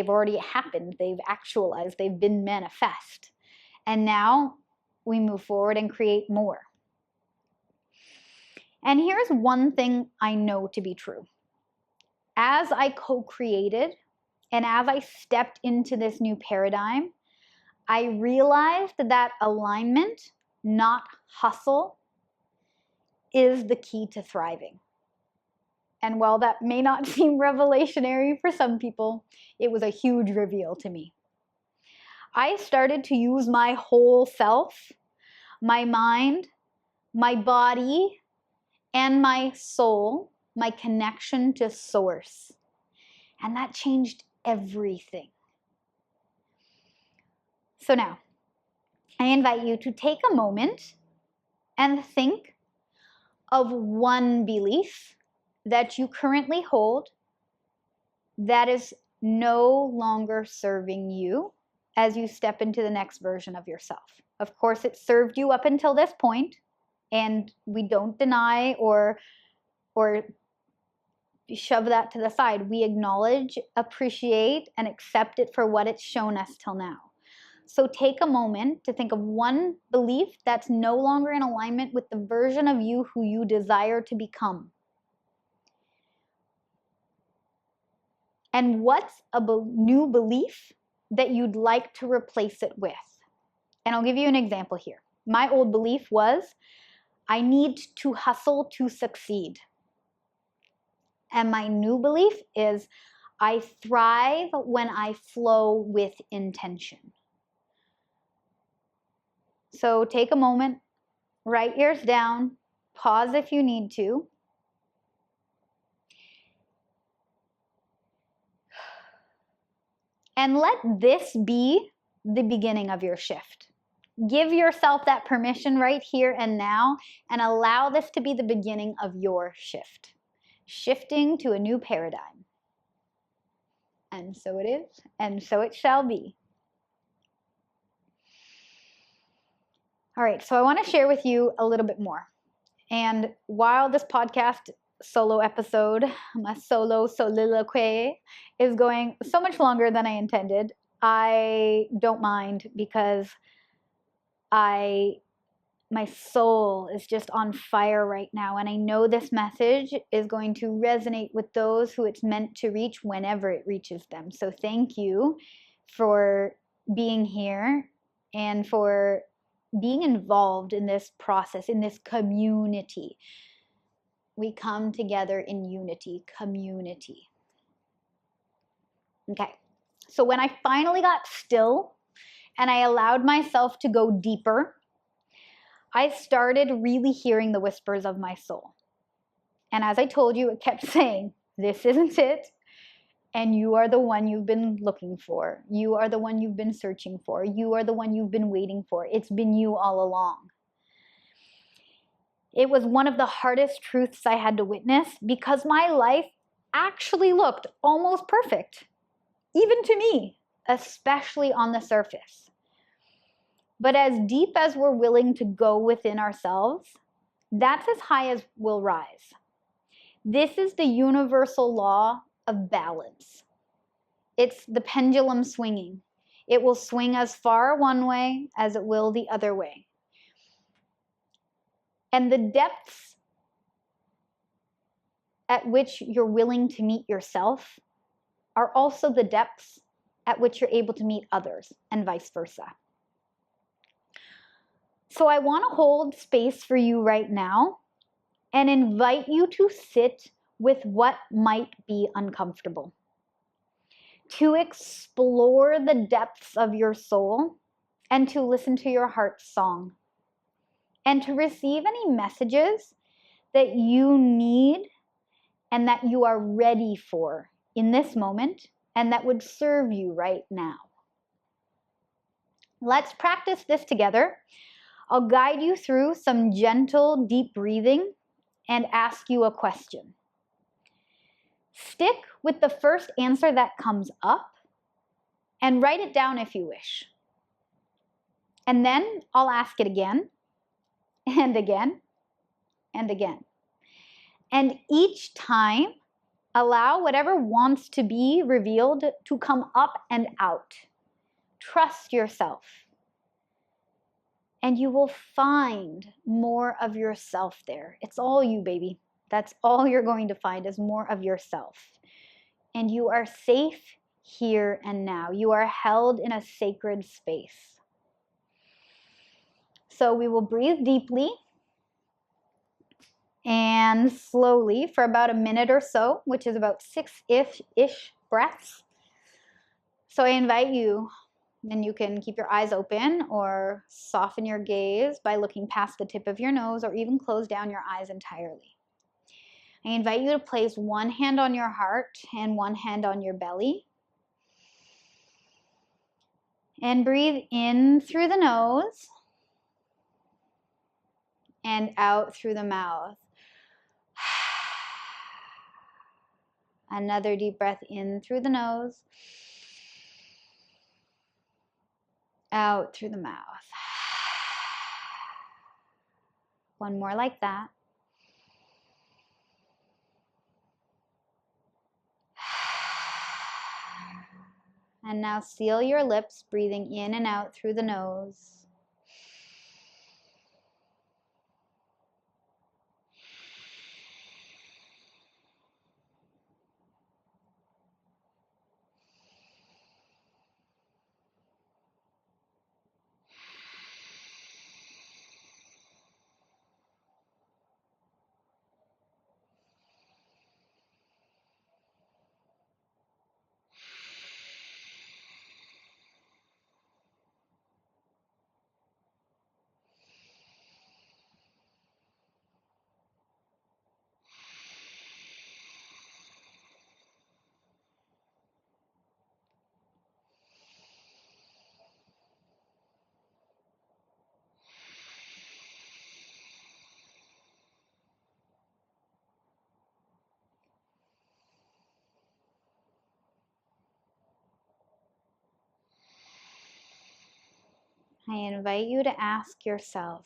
already happened. They've actualized. They've been manifest. And now we move forward and create more. And here's one thing I know to be true. As I co-created and as I stepped into this new paradigm, I realized that alignment, not hustle, is the key to thriving. And while that may not seem revelationary for some people, it was a huge reveal to me. I started to use my whole self, my mind, my body, and my soul, my connection to source. And that changed everything. So now, I invite you to take a moment and think of one belief that you currently hold that is no longer serving you as you step into the next version of yourself. Of course, it served you up until this point, and we don't deny or shove that to the side. We acknowledge, appreciate, and accept it for what it's shown us till now. So take a moment to think of one belief that's no longer in alignment with the version of you who you desire to become. And what's a new belief that you'd like to replace it with? And I'll give you an example here. My old belief was, I need to hustle to succeed. And my new belief is I thrive when I flow with intention. So take a moment, write yours down, pause if you need to. And let this be the beginning of your shift. Give yourself that permission right here and now, and allow this to be the beginning of your shift. Shifting to a new paradigm. And so it is, and so it shall be. All right, so I want to share with you a little bit more. And while this podcast solo episode, my Solo Souliloquy, is going so much longer than I intended, I don't mind, because my soul is just on fire right now, and I know this message is going to resonate with those who it's meant to reach whenever it reaches them. So thank you for being here and for being involved in this process, in this community. We come together in unity, community. Okay, so when I finally got still and I allowed myself to go deeper, I started really hearing the whispers of my soul. And as I told you, it kept saying, this isn't it. And you are the one you've been looking for. You are the one you've been searching for. You are the one you've been waiting for. It's been you all along. It was one of the hardest truths I had to witness, because my life actually looked almost perfect, even to me, especially on the surface. But as deep as we're willing to go within ourselves, that's as high as we'll rise. This is the universal law of balance. It's the pendulum swinging. It will swing as far one way as it will the other way. And the depths at which you're willing to meet yourself are also the depths at which you're able to meet others, and vice versa. So I want to hold space for you right now and invite you to sit with what might be uncomfortable, to explore the depths of your soul, and to listen to your heart's song, and to receive any messages that you need and that you are ready for in this moment and that would serve you right now. Let's practice this together. I'll guide you through some gentle, deep breathing and ask you a question. Stick with the first answer that comes up and write it down if you wish. And then I'll ask it again and again and again. And each time, allow whatever wants to be revealed to come up and out. Trust yourself. And you will find more of yourself there. It's all you, baby. That's all you're going to find, is more of yourself. And you are safe here and now. You are held in a sacred space. So we will breathe deeply and slowly for about a minute or so, which is about 6-ish breaths. So I invite you, and you can keep your eyes open or soften your gaze by looking past the tip of your nose, or even close down your eyes entirely. I invite you to place one hand on your heart and one hand on your belly. And breathe in through the nose and out through the mouth. Another deep breath in through the nose, out through the mouth. One more like that. And now seal your lips, breathing in and out through the nose. I invite you to ask yourself,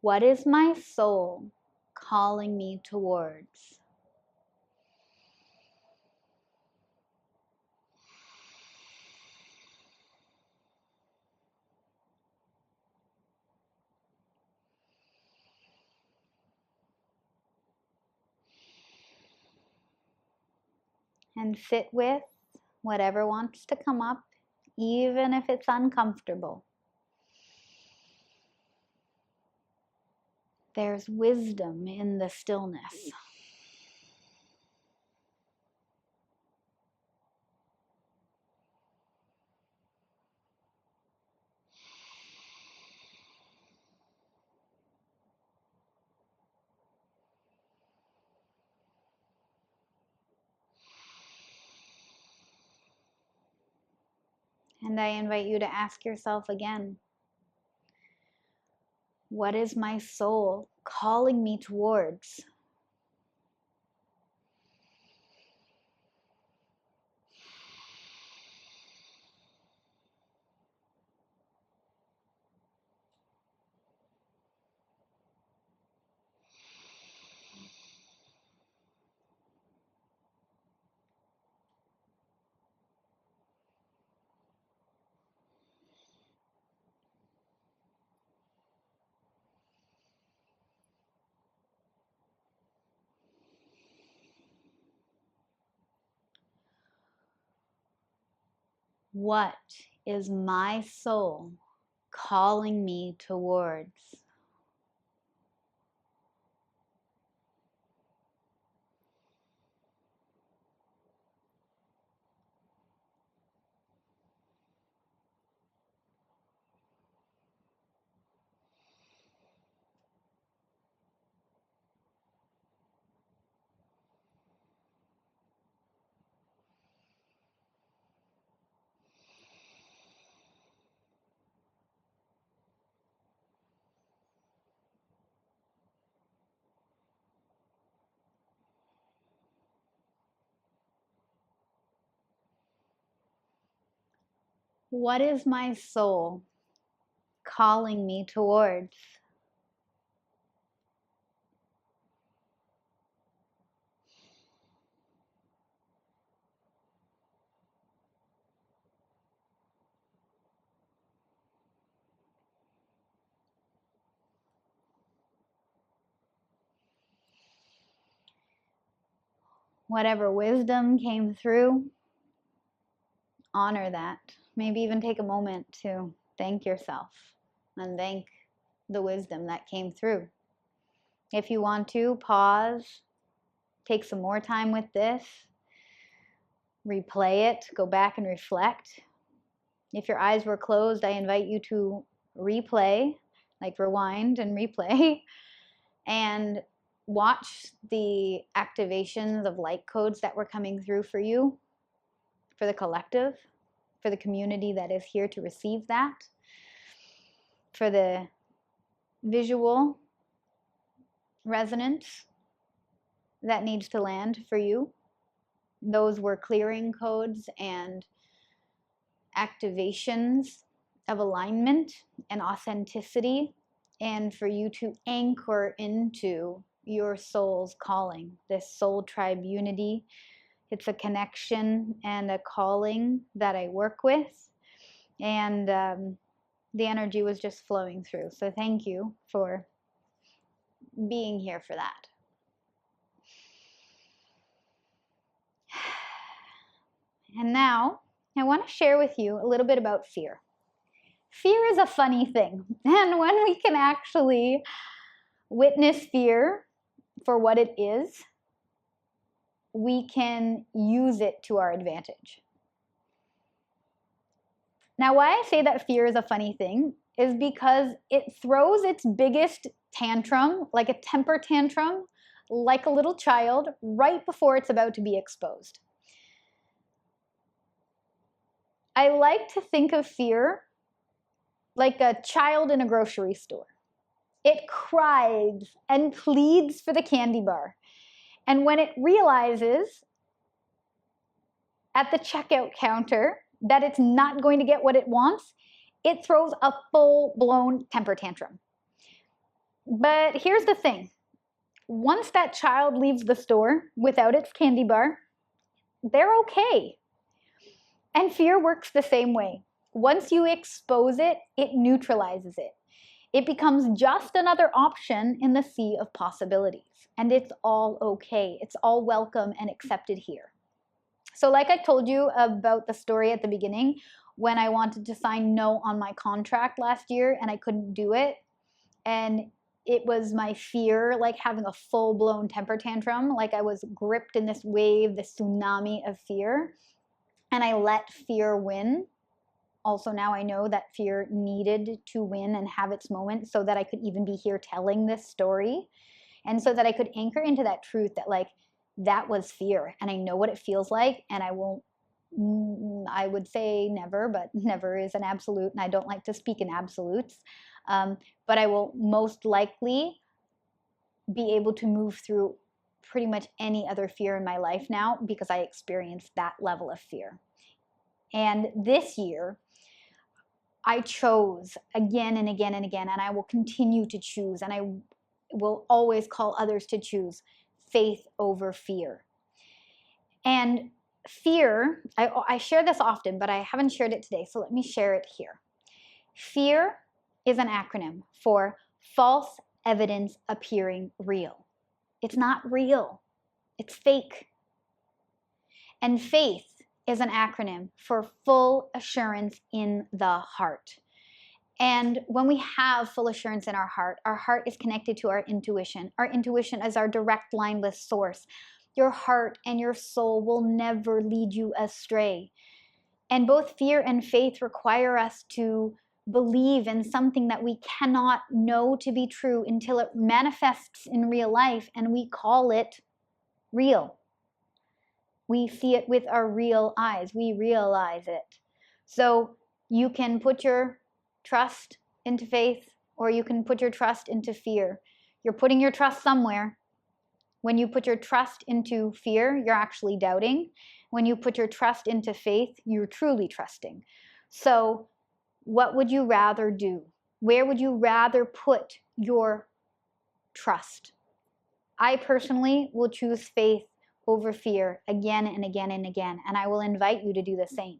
what is my soul calling me towards? And sit with whatever wants to come up, even if it's uncomfortable. There's wisdom in the stillness. And I invite you to ask yourself again, what is my soul calling me towards? What is my soul calling me towards? What is my soul calling me towards? Whatever wisdom came through, honor that. Maybe even take a moment to thank yourself and thank the wisdom that came through. If you want to, pause, take some more time with this, replay it, go back and reflect. If your eyes were closed, I invite you to replay, like rewind and replay, and watch the activations of light codes that were coming through for you, for the collective, for the community that is here to receive that, for the visual resonance that needs to land for you. Those were clearing codes and activations of alignment and authenticity, and for you to anchor into your soul's calling, this soul tribe unity. It's a connection and a calling that I work with, and the energy was just flowing through. So thank you for being here for that. And now I want to share with you a little bit about fear. Fear is a funny thing, and when we can actually witness fear for what it is, we can use it to our advantage. Now, why I say that fear is a funny thing is because it throws its biggest tantrum, like a temper tantrum, like a little child, right before it's about to be exposed. I like to think of fear like a child in a grocery store. It cries and pleads for the candy bar. And when it realizes at the checkout counter that it's not going to get what it wants, it throws a full-blown temper tantrum. But here's the thing. Once that child leaves the store without its candy bar, they're okay. And fear works the same way. Once you expose it, it neutralizes it. It becomes just another option in the sea of possibilities. And it's all okay. It's all welcome and accepted here. So like I told you about the story at the beginning, when I wanted to sign no on my contract last year and I couldn't do it, and it was my fear, like having a full-blown temper tantrum, like I was gripped in this wave, this tsunami of fear, and I let fear win. Also now I know that fear needed to win and have its moment so that I could even be here telling this story, and so that I could anchor into that truth that like that was fear and I know what it feels like, and I would say never, but never is an absolute and I don't like to speak in absolutes, but I will most likely be able to move through pretty much any other fear in my life now because I experienced that level of fear. And this year I chose again and again and again, and I will continue to choose, and I will always call others to choose faith over fear. And fear, I share this often, but I haven't shared it today, so let me share it here. Fear is an acronym for false evidence appearing real. It's not real. It's fake. And faith is an acronym for full assurance in the heart. And when we have full assurance in our heart is connected to our intuition. Our intuition is our direct lineless source. Your heart and your soul will never lead you astray. And both fear and faith require us to believe in something that we cannot know to be true until it manifests in real life, and we call it real. We see it with our real eyes. We realize it. So you can put your trust into faith, or you can put your trust into fear. You're putting your trust somewhere. When you put your trust into fear, you're actually doubting. When you put your trust into faith, you're truly trusting. So what would you rather do? Where would you rather put your trust? I personally will choose faith over fear again and again and again, and I will invite you to do the same.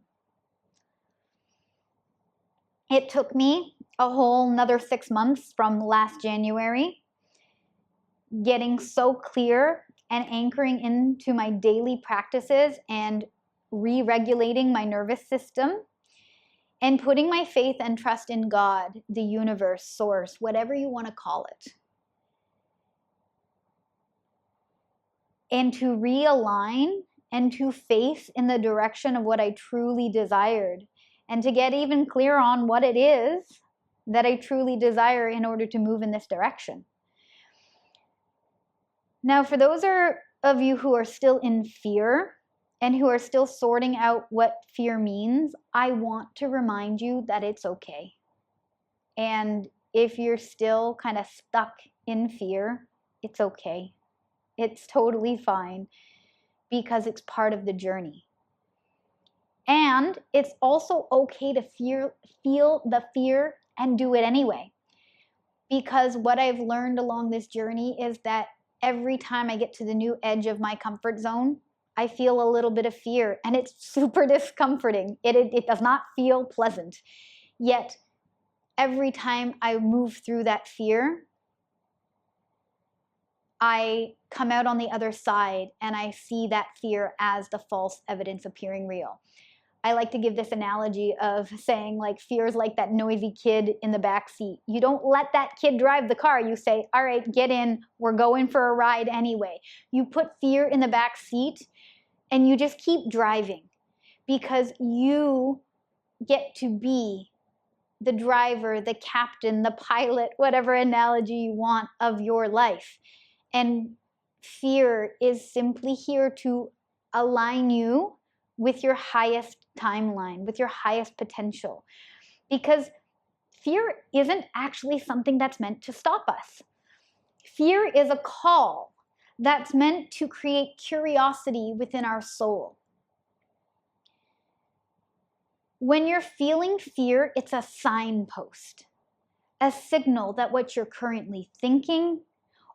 It took me a whole another 6 months from last January, getting so clear and anchoring into my daily practices and re-regulating my nervous system and putting my faith and trust in God, the universe, source, whatever you want to call it. And to realign and to face in the direction of what I truly desired, and to get even clear on what it is that I truly desire in order to move in this direction. Now, for those of you who are still in fear and who are still sorting out what fear means, I want to remind you that it's okay. And if you're still kind of stuck in fear, it's okay. It's totally fine, because it's part of the journey. And it's also okay to feel the fear and do it anyway. Because what I've learned along this journey is that every time I get to the new edge of my comfort zone, I feel a little bit of fear, and it's super discomforting. It does not feel pleasant. Yet, every time I move through that fear, I come out on the other side and I see that fear as the false evidence appearing real. I like to give this analogy of saying, like, fear is like that noisy kid in the back seat. You don't let that kid drive the car. You say, all right, get in. We're going for a ride anyway. You put fear in the back seat and you just keep driving, because you get to be the driver, the captain, the pilot, whatever analogy you want of your life. And fear is simply here to align you with your highest timeline, with your highest potential. Because fear isn't actually something that's meant to stop us. Fear is a call that's meant to create curiosity within our soul. When you're feeling fear, it's a signpost, a signal that what you're currently thinking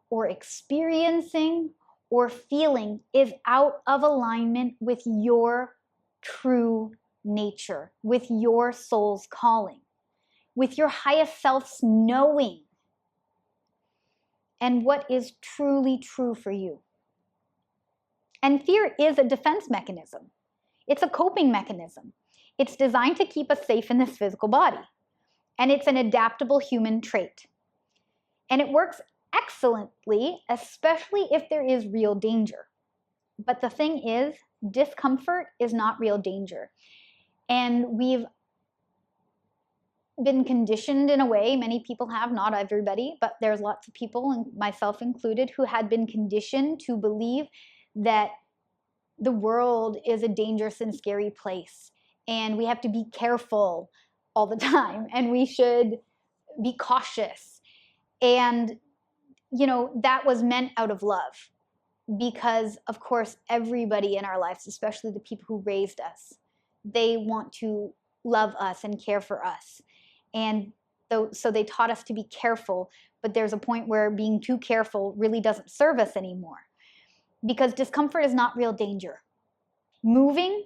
or experiencing or feeling is out of alignment with your true nature, with your soul's calling, with your highest self's knowing, and what is truly true for you. And fear is a defense mechanism. It's a coping mechanism. It's designed to keep us safe in this physical body. And it's an adaptable human trait. And it works excellently, especially if there is real danger. But the thing is, discomfort is not real danger. And we've been conditioned in a way, many people have, not everybody, but there's lots of people, and myself included, who had been conditioned to believe that the world is a dangerous and scary place, and we have to be careful all the time, and we should be cautious. And, you know, that was meant out of love, because, of course, everybody in our lives, especially the people who raised us, they want to love us and care for us. And so they taught us to be careful, but there's a point where being too careful really doesn't serve us anymore, because discomfort is not real danger. Moving,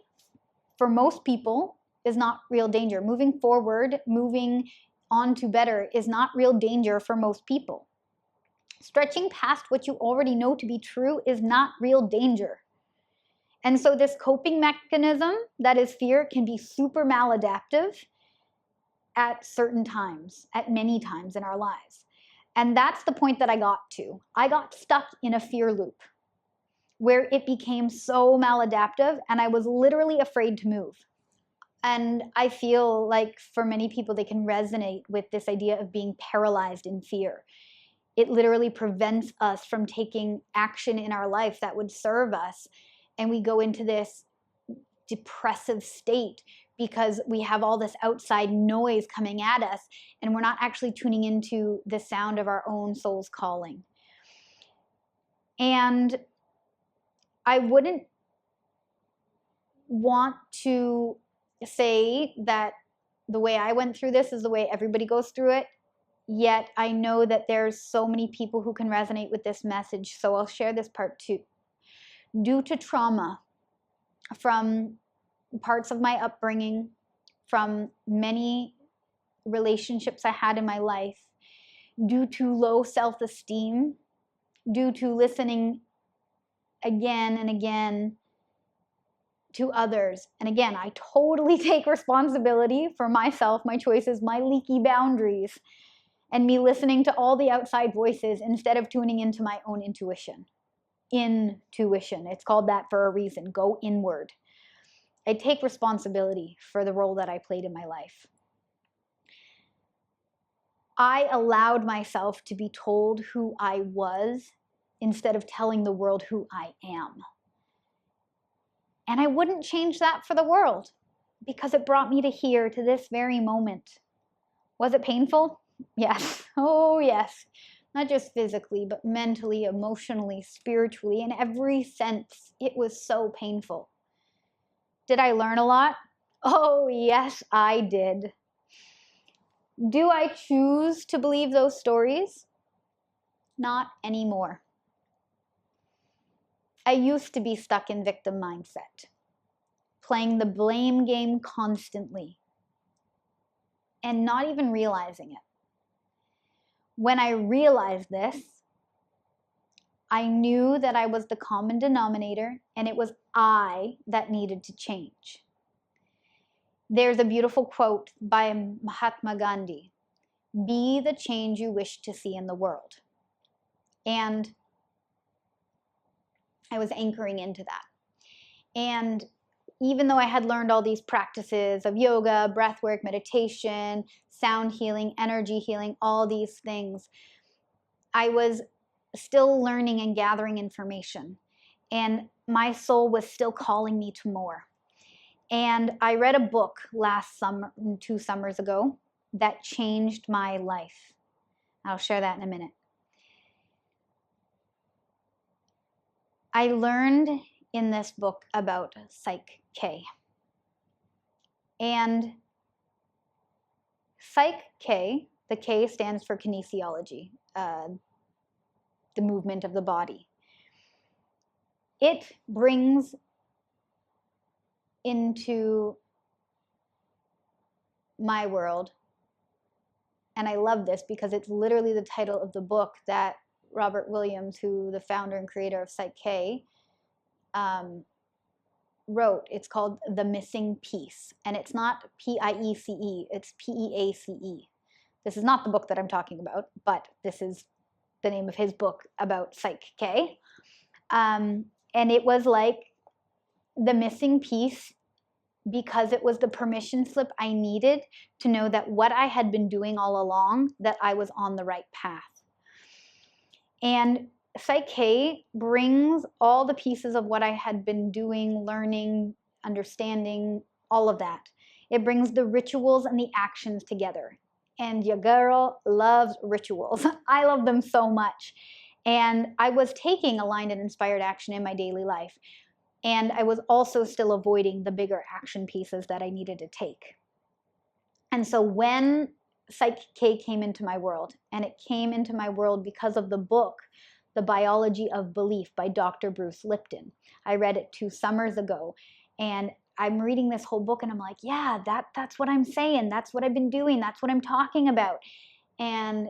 for most people, is not real danger. Moving forward, moving on to better is not real danger for most people. Stretching past what you already know to be true is not real danger. And so this coping mechanism, that is fear, can be super maladaptive at certain times, at many times in our lives. And that's the point that I got to. I got stuck in a fear loop where it became so maladaptive, and I was literally afraid to move. And I feel like for many people, they can resonate with this idea of being paralyzed in fear. It literally prevents us from taking action in our life that would serve us. And we go into this depressive state because we have all this outside noise coming at us, and we're not actually tuning into the sound of our own soul's calling. And I wouldn't want to say that the way I went through this is the way everybody goes through it, yet I know that there's so many people who can resonate with this message, so I'll share this part too. Due to trauma from parts of my upbringing, from many relationships I had in my life, due to low self-esteem, due to listening again and again to others. And again, I totally take responsibility for myself, my choices, my leaky boundaries, and me listening to all the outside voices instead of tuning into my own intuition. Intuition. It's called that for a reason. Go inward. I take responsibility for the role that I played in my life. I allowed myself to be told who I was instead of telling the world who I am. And I wouldn't change that for the world, because it brought me to here, to this very moment. Was it painful? Yes. Oh, yes. Not just physically, but mentally, emotionally, spiritually, in every sense. It was so painful. Did I learn a lot? Oh, yes, I did. Do I choose to believe those stories? Not anymore. I used to be stuck in victim mindset, playing the blame game constantly, and not even realizing it. When I realized this, I knew that I was the common denominator, and it was I that needed to change. There's a beautiful quote by Mahatma Gandhi: "Be the change you wish to see in the world." And I was anchoring into that. And even though I had learned all these practices of yoga, breathwork, meditation, sound healing, energy healing, all these things, I was still learning and gathering information. And my soul was still calling me to more. And I read a book last summer, 2 summers ago, that changed my life. I'll share that in a minute. I learned in this book about Psych K. And Psych K, the K stands for kinesiology, the movement of the body. It brings into my world, and I love this because it's literally the title of the book that Robert Williams, who the founder and creator of Psych K, wrote. It's called The Missing Piece, and it's not P-I-E-C-E, it's P-E-A-C-E. This is not the book that I'm talking about, but this is the name of his book about Psych K. And it was like the missing piece because it was the permission slip I needed to know that what I had been doing all along, that I was on the right path. And Psych K brings all the pieces of what I had been doing, learning, understanding, all of that. It brings the rituals and the actions together. And your girl loves rituals. I love them so much. And I was taking aligned and inspired action in my daily life. And I was also still avoiding the bigger action pieces that I needed to take. And so when Psych K came into my world, and it came into my world because of the book, The Biology of Belief by Dr. Bruce Lipton. I read it 2 summers ago, and I'm reading this whole book and I'm like, yeah, that's what I'm saying. That's what I've been doing. That's what I'm talking about. And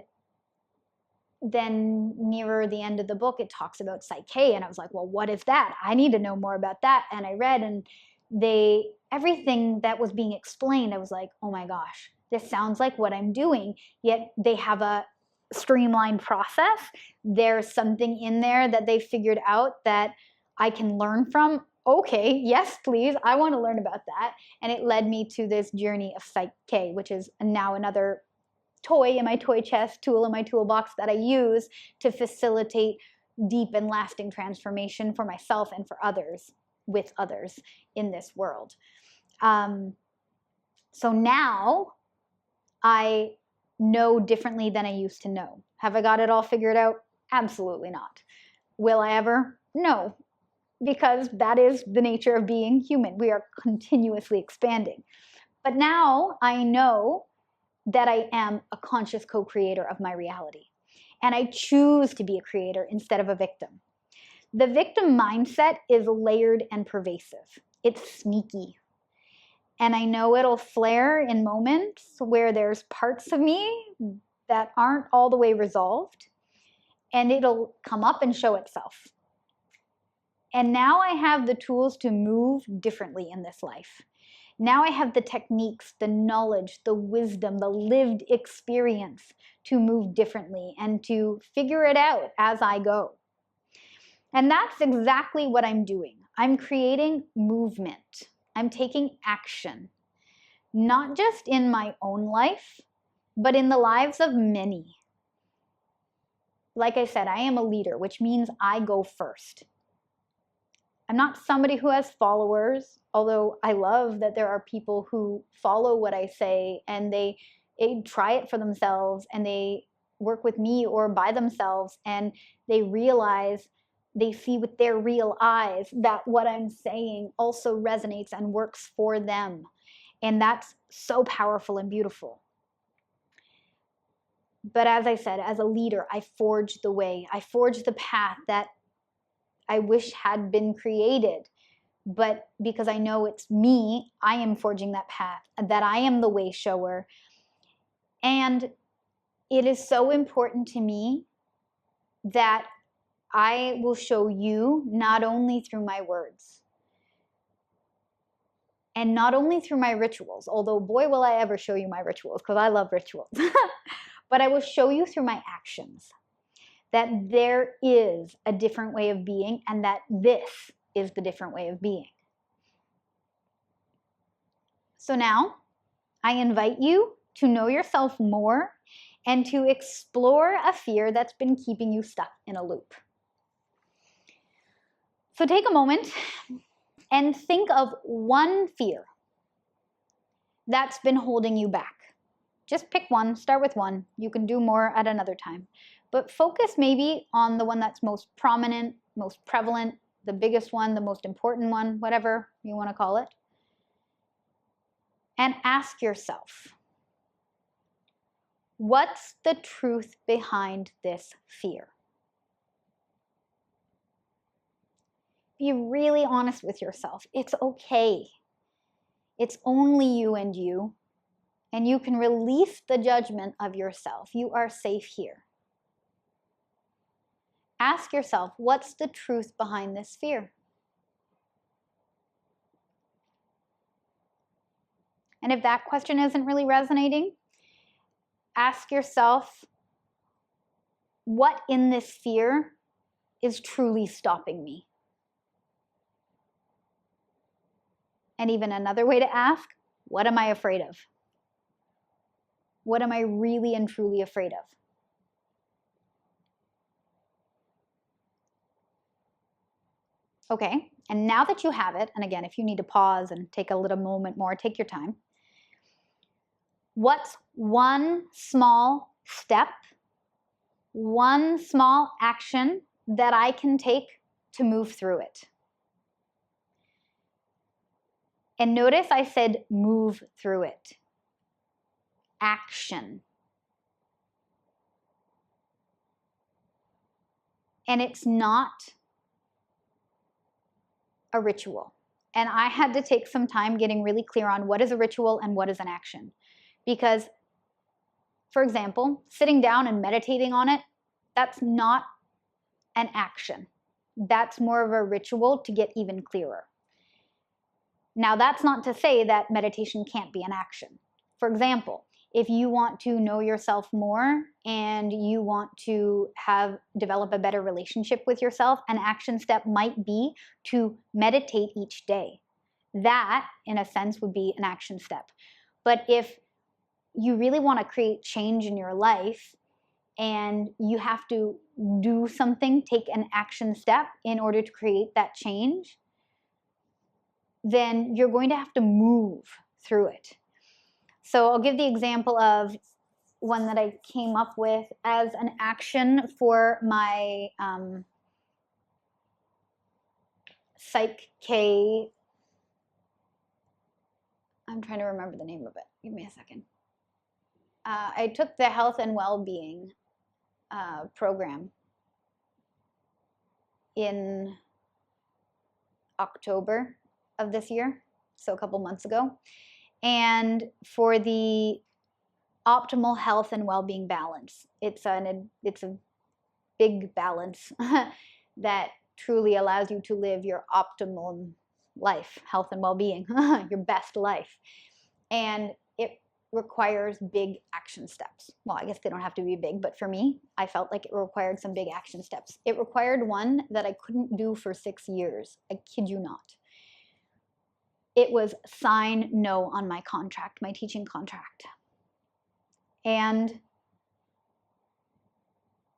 then nearer the end of the book, it talks about Psych K, and I was like, well, what is that? I need to know more about that. And I read, and everything that was being explained, I was like, oh my gosh, this sounds like what I'm doing, yet they have a streamlined process. There's something in there that they figured out that I can learn from. Okay, yes, please. I want to learn about that. And it led me to this journey of Psych K, which is now another toy in my toy chest, tool in my toolbox that I use to facilitate deep and lasting transformation for myself and for others, with others in this world. So now I know differently than I used to know. Have I got it all figured out? Absolutely not. Will I ever? No, because that is the nature of being human. We are continuously expanding. But now I know that I am a conscious co-creator of my reality. And I choose to be a creator instead of a victim. The victim mindset is layered and pervasive. It's sneaky. And I know it'll flare in moments where there's parts of me that aren't all the way resolved, and it'll come up and show itself. And now I have the tools to move differently in this life. Now I have the techniques, the knowledge, the wisdom, the lived experience to move differently and to figure it out as I go. And that's exactly what I'm doing. I'm creating movement. I'm taking action, not just in my own life, but in the lives of many. Like I said, I am a leader, which means I go first. I'm not somebody who has followers, although I love that there are people who follow what I say and they try it for themselves and they work with me or by themselves and they realize, they see with their real eyes that what I'm saying also resonates and works for them. And that's so powerful and beautiful. But as I said, as a leader, I forge the way. I forge the path that I wish had been created. But because I know it's me, I am forging that path, that I am the way shower. And it is so important to me that I will show you not only through my words and not only through my rituals, although boy will I ever show you my rituals because I love rituals, but I will show you through my actions that there is a different way of being and that this is the different way of being. So now I invite you to know yourself more and to explore a fear that's been keeping you stuck in a loop. So take a moment and think of one fear that's been holding you back. Just pick one, start with one. You can do more at another time. But focus maybe on the one that's most prominent, most prevalent, the biggest one, the most important one, whatever you want to call it. and ask yourself, what's the truth behind this fear? Be really honest with yourself. It's okay. It's only you, and you can release the judgment of yourself. You are safe here. Ask yourself, what's the truth behind this fear? And if that question isn't really resonating, ask yourself, what in this fear is truly stopping me? And even another way to ask, what am I afraid of? What am I really and truly afraid of? Okay, and now that you have it, and again, if you need to pause and take a little moment more, take your time. What's one small step, one small action that I can take to move through it? And notice I said move through it. Action. And it's not a ritual. And I had to take some time getting really clear on what is a ritual and what is an action. Because, for example, sitting down and meditating on it, that's not an action. That's more of a ritual to get even clearer. Now, that's not to say that meditation can't be an action. For example, if you want to know yourself more and you want to develop a better relationship with yourself, an action step might be to meditate each day. That, in a sense, would be an action step. But if you really want to create change in your life and you have to do something, take an action step in order to create that change, then you're going to have to move through it. So I'll give the example of one that I came up with as an action for my Psych K. I'm trying to remember the name of it. Give me a second. I took the health and well-being program in October of this year, so a couple months ago. And for the optimal health and well-being balance, it's a big balance that truly allows you to live your optimal life, health and well-being, your best life. And it requires big action steps. Well, I guess they don't have to be big, but for me, I felt like it required some big action steps. It required one that I couldn't do for 6 years. I kid you not. It was sign no on my contract, my teaching contract. And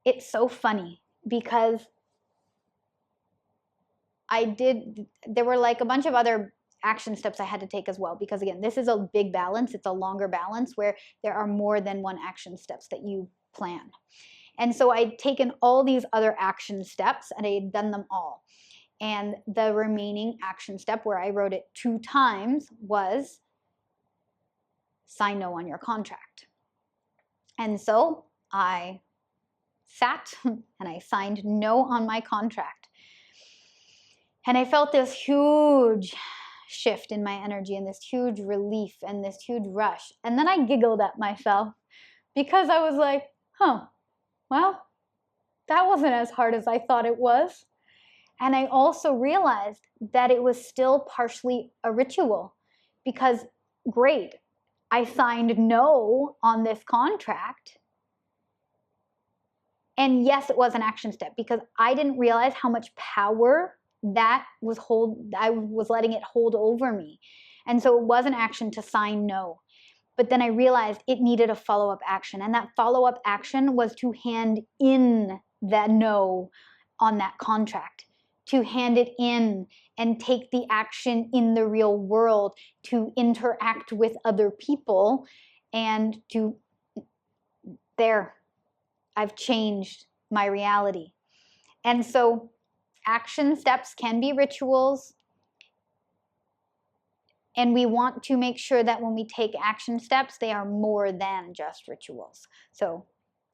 it's so funny because there were like a bunch of other action steps I had to take as well, because again, this is a big balance. It's a longer balance where there are more than one action steps that you plan. And so I'd taken all these other action steps and I had done them all. And the remaining action step, where I wrote it 2 times, was sign no on your contract. And so I sat and I signed no on my contract. And I felt this huge shift in my energy and this huge relief and this huge rush. And then I giggled at myself because I was like, well, that wasn't as hard as I thought it was. And I also realized that it was still partially a ritual because, great, I signed no on this contract. And yes, it was an action step because I didn't realize how much power I was letting it hold over me. And so it was an action to sign no. But then I realized it needed a follow-up action. And that follow-up action was to hand in that no on that contract, to hand it in and take the action in the real world, to interact with other people, and I've changed my reality. And so action steps can be rituals, And we want to make sure that when we take action steps, they are more than just rituals. So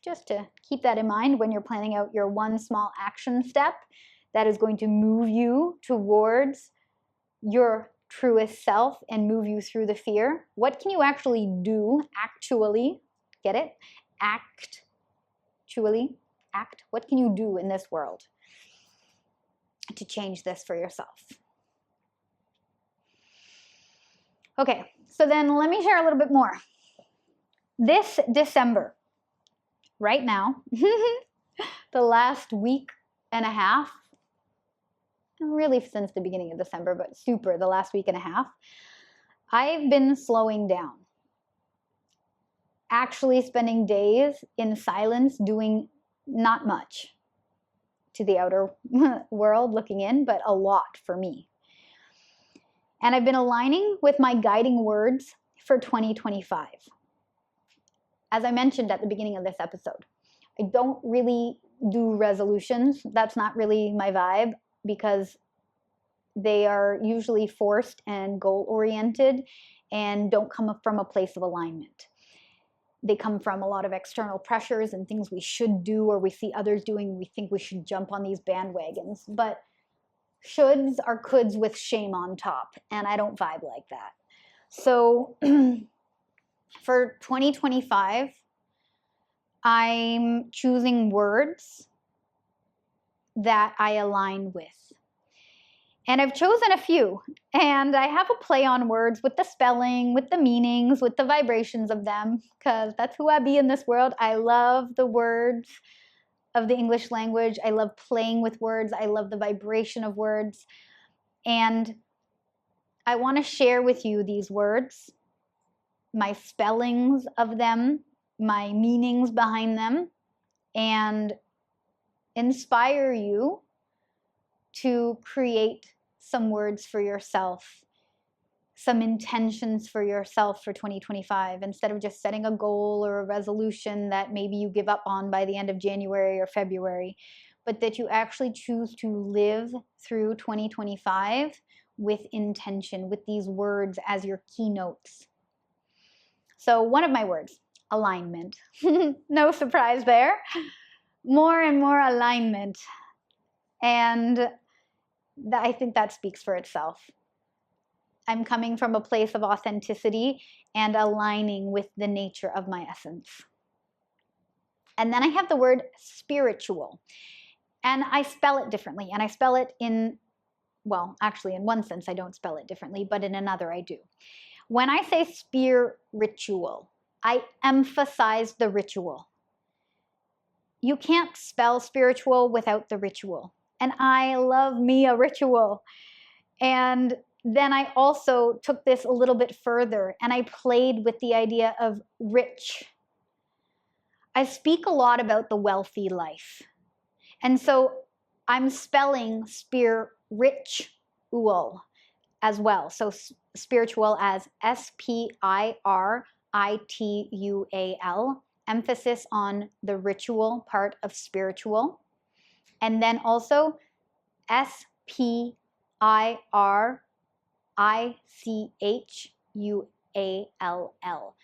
just to keep that in mind when you're planning out your one small action step that is going to move you towards your truest self and move you through the fear. What can you actually do? Actually, get it? Actually, act. What can you do in this world to change this for yourself? Okay, so then let me share a little bit more. This December, right now, the last week and a half, really since the beginning of December, but super the last week and a half, I've been slowing down. Actually spending days in silence doing not much to the outer world looking in, but a lot for me. And I've been aligning with my guiding words for 2025. As I mentioned at the beginning of this episode, I don't really do resolutions. That's not really my vibe because they are usually forced and goal-oriented and don't come from a place of alignment. They come from a lot of external pressures and things we should do or we see others doing. We think we should jump on these bandwagons, but shoulds are coulds with shame on top, and I don't vibe like that. So for 2025, I'm choosing words that I align with. And I've chosen a few, and I have a play on words with the spelling, with the meanings, with the vibrations of them, because that's who I be in this world. I love the words of the English language. I love playing with words. I love the vibration of words. And I want to share with you these words, my spellings of them, my meanings behind them, and inspire you to create some words for yourself, some intentions for yourself for 2025, instead of just setting a goal or a resolution that maybe you give up on by the end of January or February, but that you actually choose to live through 2025 with intention, with these words as your keynotes. So one of my words, alignment. No surprise there. More and more alignment. And I think that speaks for itself. I'm coming from a place of authenticity and aligning with the nature of my essence. And then I have the word spiritual. And I spell it differently. And I spell it in, well, actually in one sense I don't spell it differently, but in another I do. When I say spiritual, I emphasize the ritual. You can't spell spiritual without the ritual. And I love me a ritual. And then I also took this a little bit further and I played with the idea of rich. I speak a lot about the wealthy life. And so I'm spelling spiritual as well. So spiritual as S-P-I-R-I-T-U-A-L, emphasis on the ritual part of spiritual. And then also S-P-I-R-I-C-H-U-A-L-L,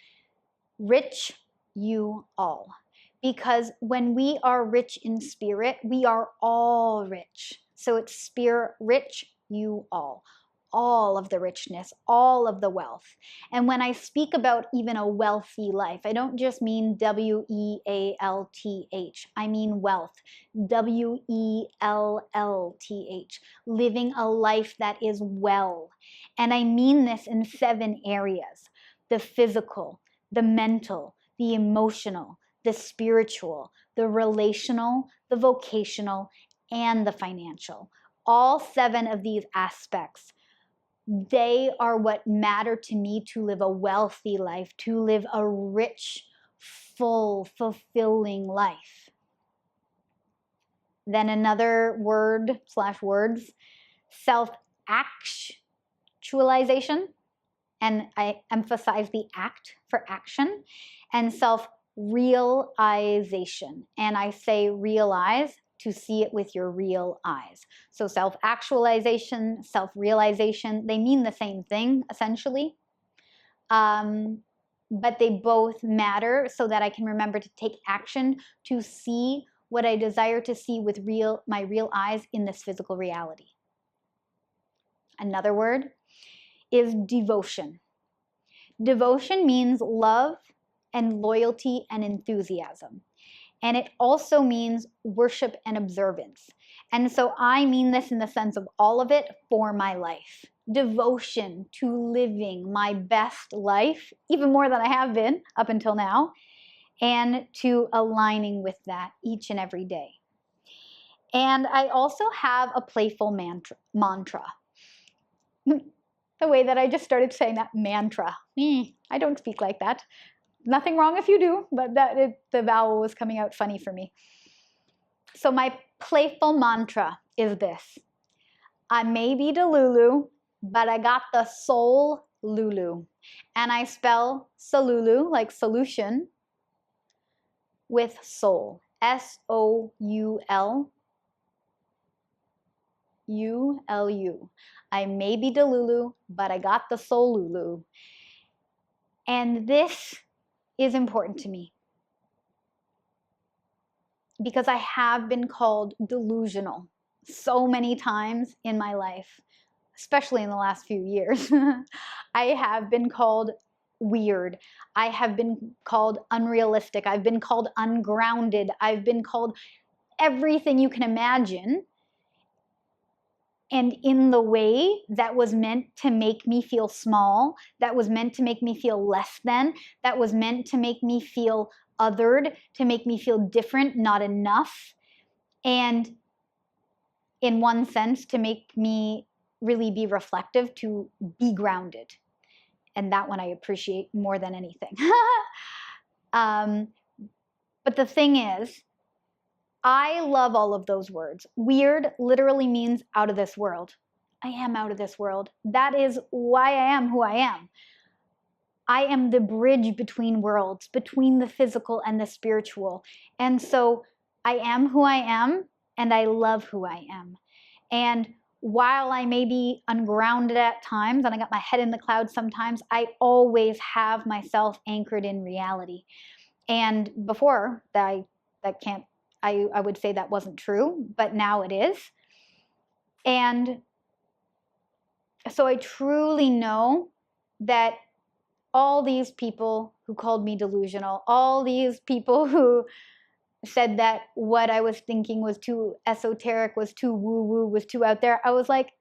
rich you all. Because when we are rich in spirit, we are all rich. So it's spirit rich you all of the richness, all of the wealth. And when I speak about even a wealthy life, I don't just mean W-E-A-L-T-H. I mean wealth, W-E-L-L-T-H, living a life that is well. And I mean this in 7 areas: the physical, the mental, the emotional, the spiritual, the relational, the vocational, and the financial. All 7 of these aspects, they are what matter to me to live a wealthy life, to live a rich, full, fulfilling life. Then another word / words, self-actualization. And I emphasize the act for action, and self-realization. And I say realize to see it with your real eyes. So self-actualization, self-realization, they mean the same thing, essentially. But they both matter so that I can remember to take action to see what I desire to see with my real eyes in this physical reality. Another word is devotion. Devotion means love and loyalty and enthusiasm. And it also means worship and observance. And so I mean this in the sense of all of it for my life. Devotion to living my best life, even more than I have been up until now, and to aligning with that each and every day. And I also have a playful mantra. The way that I just started saying that, mantra. I don't speak like that. Nothing wrong if you do, but the vowel was coming out funny for me. So my playful mantra is this. I may be Delulu, but I got the soul Lulu. And I spell Solulu, like solution, with soul. S-O-U-L-U-L-U. I may be Delulu, but I got the soul Lulu. And this is important to me because I have been called delusional so many times in my life, especially in the last few years. I have been called weird. I have been called unrealistic. I've been called ungrounded. I've been called everything you can imagine. And in the way that was meant to make me feel small, that was meant to make me feel less than, that was meant to make me feel othered, to make me feel different, not enough. And in one sense, to make me really be reflective, to be grounded. And that one I appreciate more than anything. But the thing is, I love all of those words. Weird literally means out of this world. I am out of this world. That is why I am who I am. I am the bridge between worlds, between the physical and the spiritual. And so I am who I am, and I love who I am. And while I may be ungrounded at times, and I got my head in the clouds sometimes, I always have myself anchored in reality. And before that, I would say that wasn't true, but now it is. And so I truly know that all these people who called me delusional, all these people who said that what I was thinking was too esoteric, was too woo-woo, was too out there, I was like,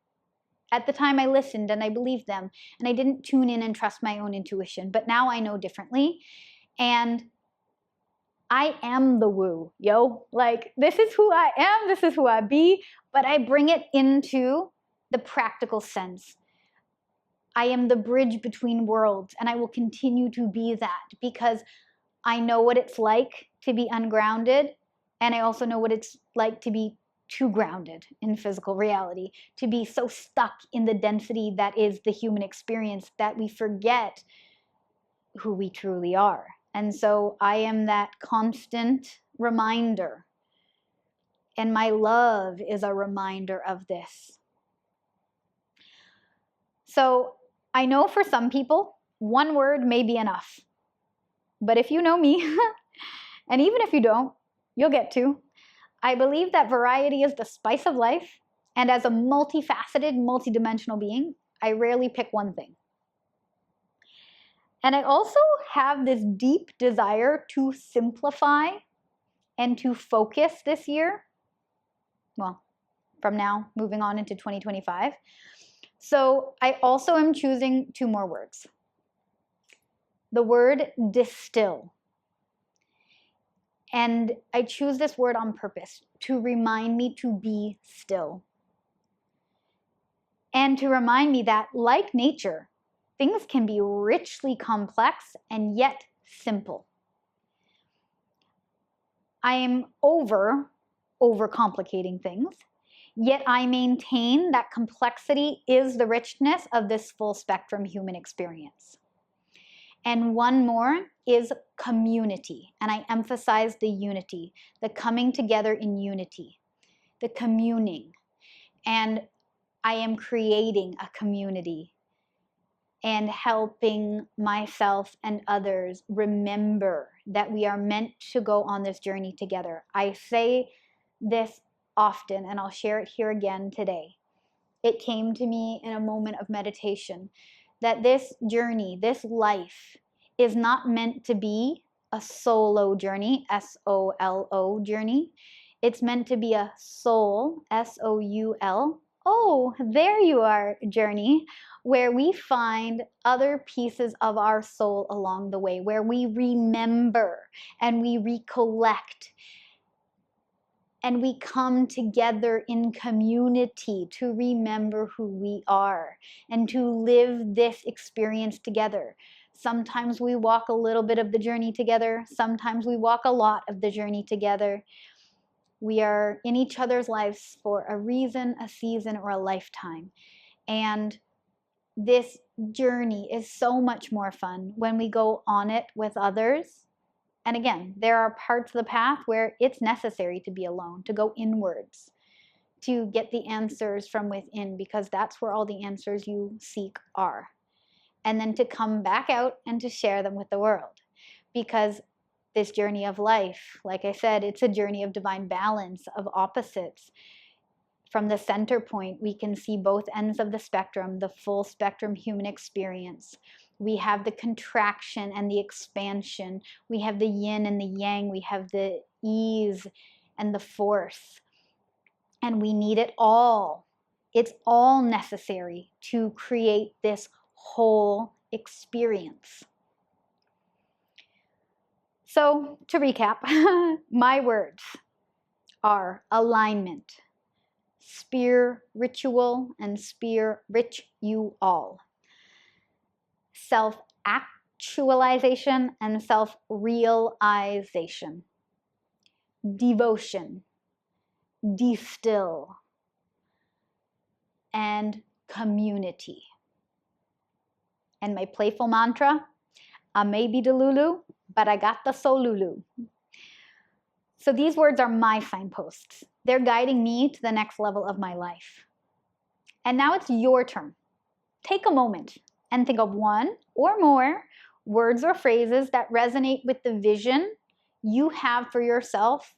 at the time I listened and I believed them, and I didn't tune in and trust my own intuition. But now I know differently. And I am the woo, yo. Like, this is who I am, this is who I be, but I bring it into the practical sense. I am the bridge between worlds, and I will continue to be that because I know what it's like to be ungrounded, and I also know what it's like to be too grounded in physical reality, to be so stuck in the density that is the human experience that we forget who we truly are. And so I am that constant reminder. And my love is a reminder of this. So I know for some people, one word may be enough. But if you know me, and even if you don't, you'll get to. I believe that variety is the spice of life. And as a multifaceted, multidimensional being, I rarely pick one thing. And I also have this deep desire to simplify and to focus this year. Well, from now, moving on into 2025. So I also am choosing 2 more words. The word distill. And I choose this word on purpose to remind me to be still. And to remind me that, like nature, things can be richly complex and yet simple. I am overcomplicating things, yet I maintain that complexity is the richness of this full spectrum human experience. And one more is community, and I emphasize the unity, the coming together in unity. the communing, and I am creating a community and helping myself and others remember that we are meant to go on this journey together. I say this often, and I'll share it here again today. It came to me in a moment of meditation that this journey, this life, is not meant to be a solo journey, S-O-L-O journey. It's meant to be a soul, S-O-U-L, oh, there you are, journey, where we find other pieces of our soul along the way, where we remember and we recollect and we come together in community to remember who we are and to live this experience together. Sometimes we walk a little bit of the journey together. Sometimes we walk a lot of the journey together. We are in each other's lives for a reason, a season, or a lifetime. And this journey is so much more fun when we go on it with others. And again, there are parts of the path where it's necessary to be alone, to go inwards, to get the answers from within, because that's where all the answers you seek are. And then to come back out and to share them with the world. Because this journey of life, like I said, it's a journey of divine balance, of opposites. From the center point, we can see both ends of the spectrum, the full spectrum human experience. We have the contraction and the expansion. We have the yin and the yang. We have the ease and the force. And we need it all. It's all necessary to create this whole experience. So, to recap, my words are alignment, spiritual and spiritual, self-actualization and self-realization, devotion, distill, and community. And my playful mantra, I may be Delulu, but I got the Solulu. So these words are my signposts. They're guiding me to the next level of my life. And now it's your turn. Take a moment and think of one or more words or phrases that resonate with the vision you have for yourself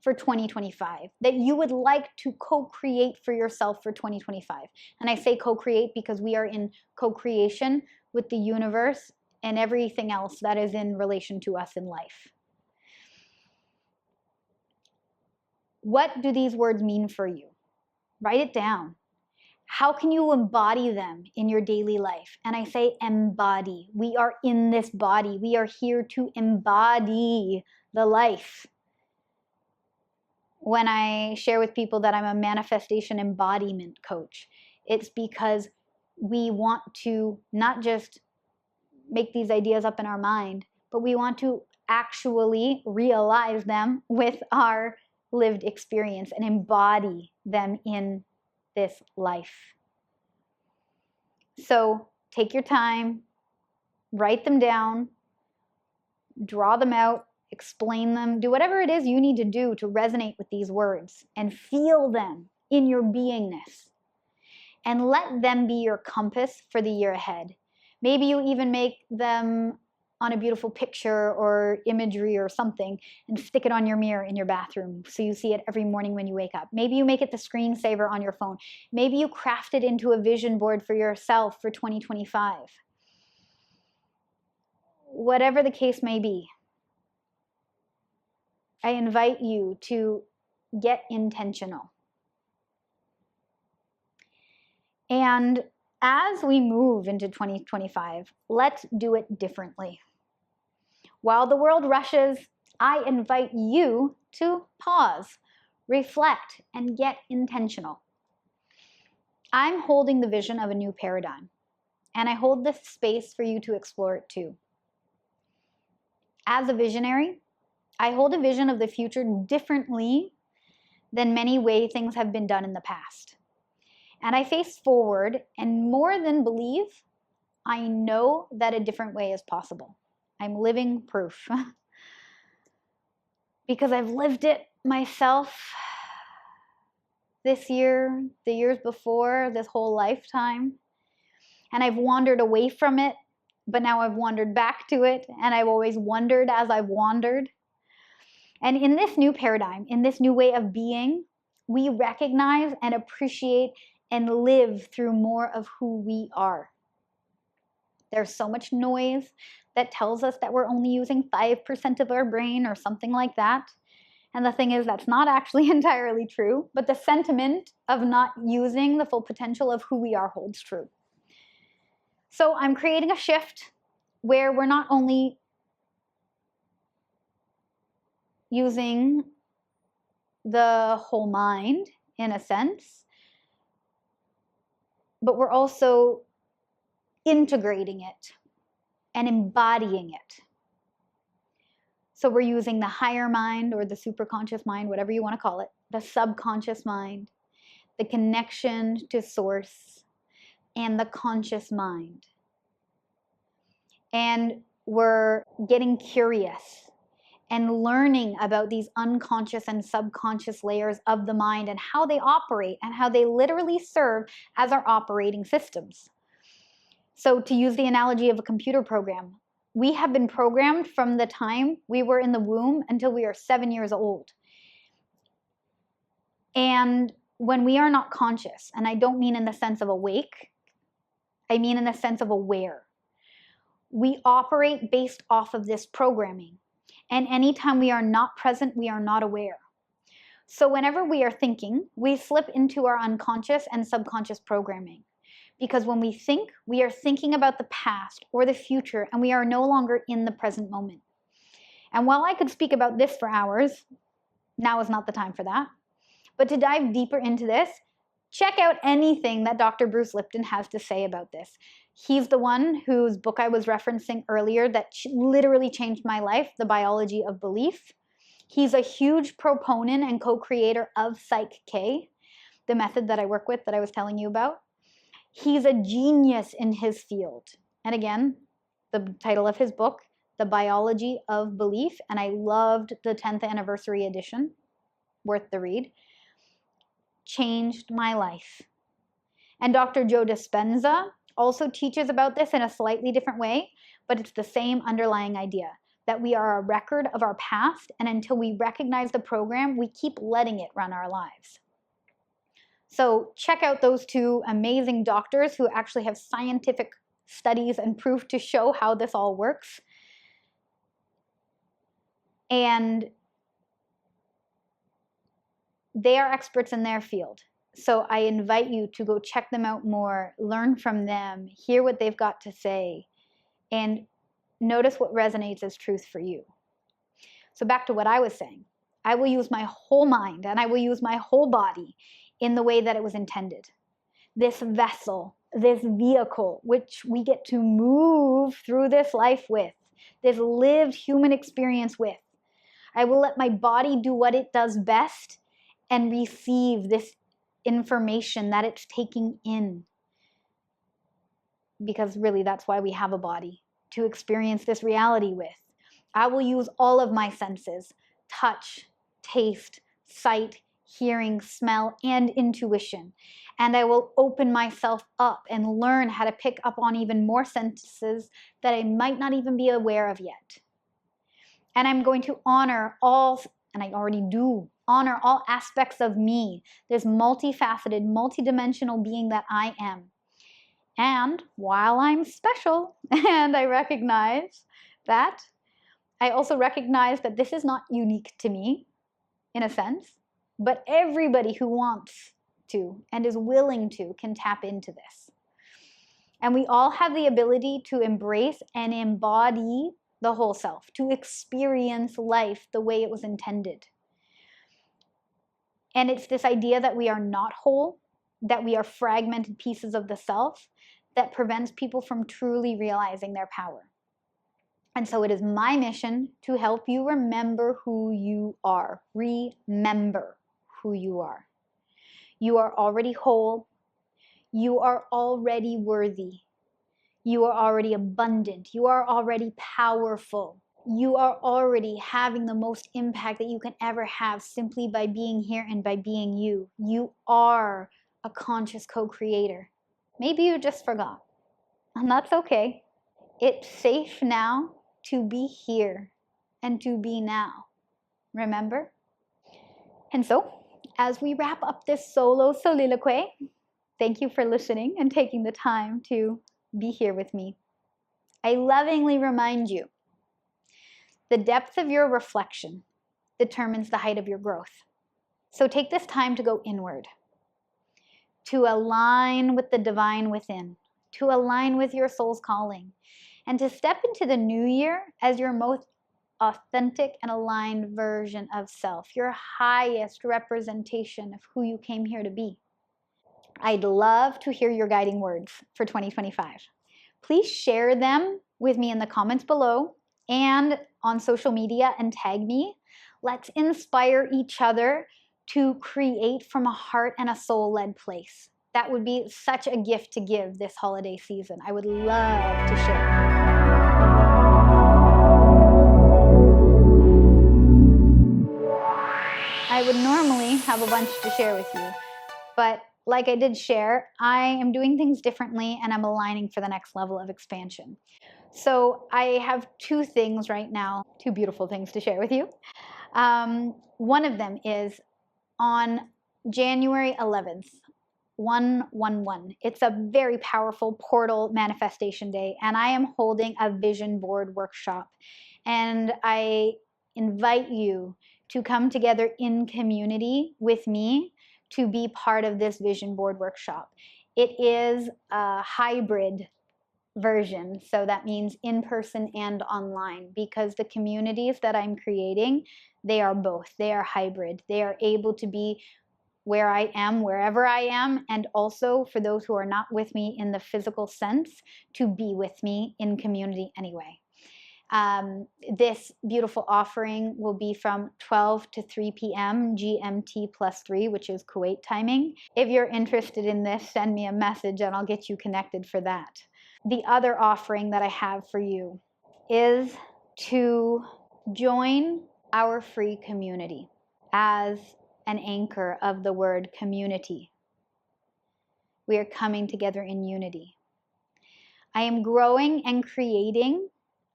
for 2025, that you would like to co-create for yourself for 2025. And I say co-create because we are in co-creation with the universe and everything else that is in relation to us in life. What do these words mean for you? Write it down. How can you embody them in your daily life? And I say embody. We are in this body. We are here to embody the life. When I share with people that I'm a manifestation embodiment coach, it's because we want to not just make these ideas up in our mind, but we want to actually realize them with our lived experience and embody them in this life. So take your time, write them down, draw them out, explain them, do whatever it is you need to do to resonate with these words and feel them in your beingness. And let them be your compass for the year ahead. Maybe you even make them on a beautiful picture or imagery or something and stick it on your mirror in your bathroom so you see it every morning when you wake up. Maybe you make it the screensaver on your phone. Maybe you craft it into a vision board for yourself for 2025. Whatever the case may be, I invite you to get intentional. And as we move into 2025, let's do it differently. While the world rushes, I invite you to pause, reflect, and get intentional. I'm holding the vision of a new paradigm, and I hold this space for you to explore it too. As a visionary, I hold a vision of the future differently than many ways things have been done in the past. And I face forward, and more than believe, I know that a different way is possible. I'm living proof. Because I've lived it myself this year, the years before, this whole lifetime. And I've wandered away from it, but now I've wandered back to it, and I've always wondered as I've wandered. And in this new paradigm, in this new way of being, we recognize and appreciate and live through more of who we are. There's so much noise that tells us that we're only using 5% of our brain or something like that. And the thing is, that's not actually entirely true, but the sentiment of not using the full potential of who we are holds true. So I'm creating a shift where we're not only using the whole mind in a sense, but we're also integrating it and embodying it. So we're using the higher mind or the superconscious mind, whatever you want to call it, the subconscious mind, the connection to source, and the conscious mind. And we're getting curious and learning about these unconscious and subconscious layers of the mind and how they operate and how they literally serve as our operating systems. So to use the analogy of a computer program, we have been programmed from the time we were in the womb until we are 7 years old. And when we are not conscious, and I don't mean in the sense of awake, I mean in the sense of aware, we operate based off of this programming. And anytime we are not present, we are not aware. So whenever we are thinking, we slip into our unconscious and subconscious programming. Because when we think, we are thinking about the past or the future, and we are no longer in the present moment. And while I could speak about this for hours, now is not the time for that. But to dive deeper into this, check out anything that Dr. Bruce Lipton has to say about this. He's the one whose book I was referencing earlier that literally changed my life, The Biology of Belief. He's a huge proponent and co-creator of Psych K, the method that I work with that I was telling you about. He's a genius in his field. And again, the title of his book, The Biology of Belief, and I loved the 10th anniversary edition, worth the read, changed my life. And Dr. Joe Dispenza also teaches about this in a slightly different way, but it's the same underlying idea, that we are a record of our past, and until we recognize the program, we keep letting it run our lives. So check out those two amazing doctors who actually have scientific studies and proof to show how this all works. And they are experts in their field. So I invite you to go check them out more, learn from them, hear what they've got to say, and notice what resonates as truth for you. So back to what I was saying. I will use my whole mind and I will use my whole body in the way that it was intended. This vessel, this vehicle, which we get to move through this life with, this lived human experience with. I will let my body do what it does best and receive this information that it's taking in. Because really, that's why we have a body, to experience this reality with. I will use all of my senses, touch, taste, sight, hearing, smell, and intuition. And I will open myself up and learn how to pick up on even more senses that I might not even be aware of yet. And I'm going to honor all, and I already do, honor all aspects of me, this multifaceted, multidimensional being that I am. And while I'm special, and I recognize that, I also recognize that this is not unique to me, in a sense, but everybody who wants to and is willing to can tap into this. And we all have the ability to embrace and embody the whole self, to experience life the way it was intended. And it's this idea that we are not whole, that we are fragmented pieces of the self, that prevents people from truly realizing their power. And so it is my mission to help you remember who you are. Remember who you are. You are already whole. You are already worthy. You are already abundant. You are already powerful. You are already having the most impact that you can ever have simply by being here and by being you. You are a conscious co-creator. Maybe you just forgot, and that's okay. It's safe now to be here and to be now. Remember? And so, as we wrap up this solo soliloquy, thank you for listening and taking the time to be here with me. I lovingly remind you, the depth of your reflection determines the height of your growth. So take this time to go inward, to align with the divine within, to align with your soul's calling, and to step into the new year as your most authentic and aligned version of self, your highest representation of who you came here to be. I'd love to hear your guiding words for 2025. Please share them with me in the comments below and on social media and tag me. Let's inspire each other to create from a heart and a soul-led place. That would be such a gift to give this holiday season. I would love to share. I would normally have a bunch to share with you, but like I did share, I am doing things differently and I'm aligning for the next level of expansion. So I have two things right now, two beautiful things to share with you. One of them is on January 11th, 111. It's a very powerful portal manifestation day, and I am holding a vision board workshop. And I invite you to come together in community with me to be part of this vision board workshop. It is a hybrid version, so that means in person and online, because the communities that I'm creating, they are both. They are hybrid. They are able to be where I am, wherever I am, and also for those who are not with me in the physical sense, to be with me in community anyway. This beautiful offering will be from 12 to 3 p.m. GMT +3, which is Kuwait timing. If you're interested in this, send me a message and I'll get you connected for that. The other offering that I have for you is to join our free community as an anchor of the word community. We are coming together in unity. I am growing and creating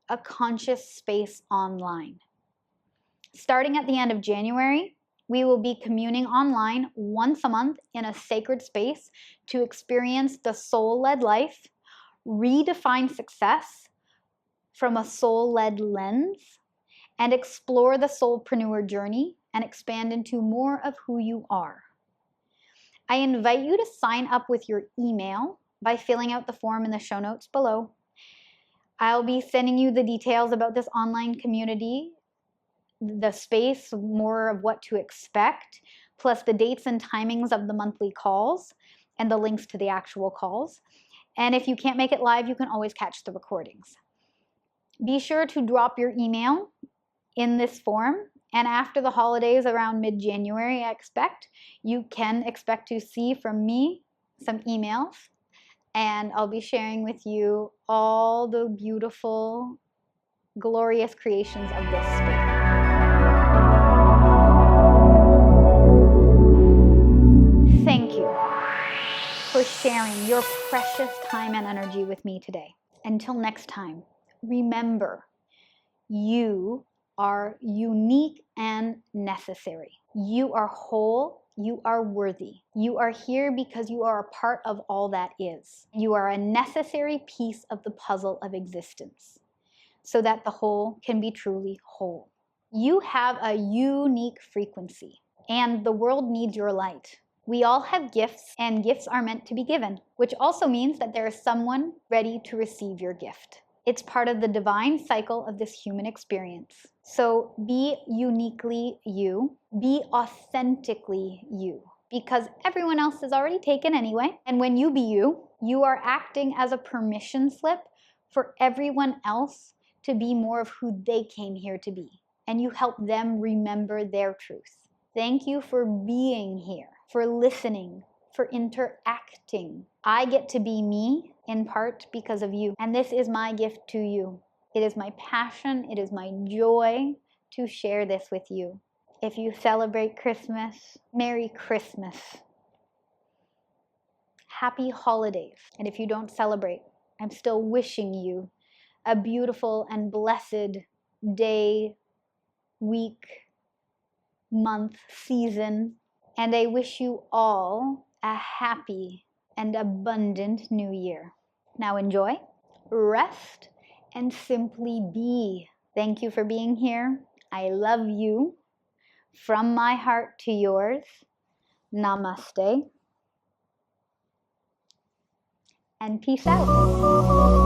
a conscious space online. Starting at the end of January, we will be communing online once a month in a sacred space to experience the soul-led life, redefine success from a soul-led lens, and explore the soul-preneur journey and expand into more of who you are. I invite you to sign up with your email by filling out the form in the show notes below. I'll be sending you the details about this online community, the space, more of what to expect, plus the dates and timings of the monthly calls and the links to the actual calls. And if you can't make it live, you can always catch the recordings. Be sure to drop your email in this form, and after the holidays around mid-January, I expect, you can expect to see from me some emails, and I'll be sharing with you all the beautiful, glorious creations of this space. Thank you for sharing your precious time and energy with me today. Until next time, remember, you are unique and necessary. You are whole. You are worthy. You are here because you are a part of all that is. You are a necessary piece of the puzzle of existence so that the whole can be truly whole. You have a unique frequency, and the world needs your light. We all have gifts, and gifts are meant to be given, which also means that there is someone ready to receive your gift. It's part of the divine cycle of this human experience. So be uniquely you, be authentically you, because everyone else is already taken anyway. And when you be you, you are acting as a permission slip for everyone else to be more of who they came here to be. And you help them remember their truth. Thank you for being here, for listening, for interacting. I get to be me in part because of you, and this is my gift to you. It is my passion, it is my joy to share this with you. If you celebrate Christmas, Merry Christmas. Happy holidays. And if you don't celebrate, I'm still wishing you a beautiful and blessed day, week, month, season. And I wish you all a happy and abundant new year. Now enjoy, rest, and simply be. Thank you for being here. I love you. From my heart to yours. Namaste. And peace out.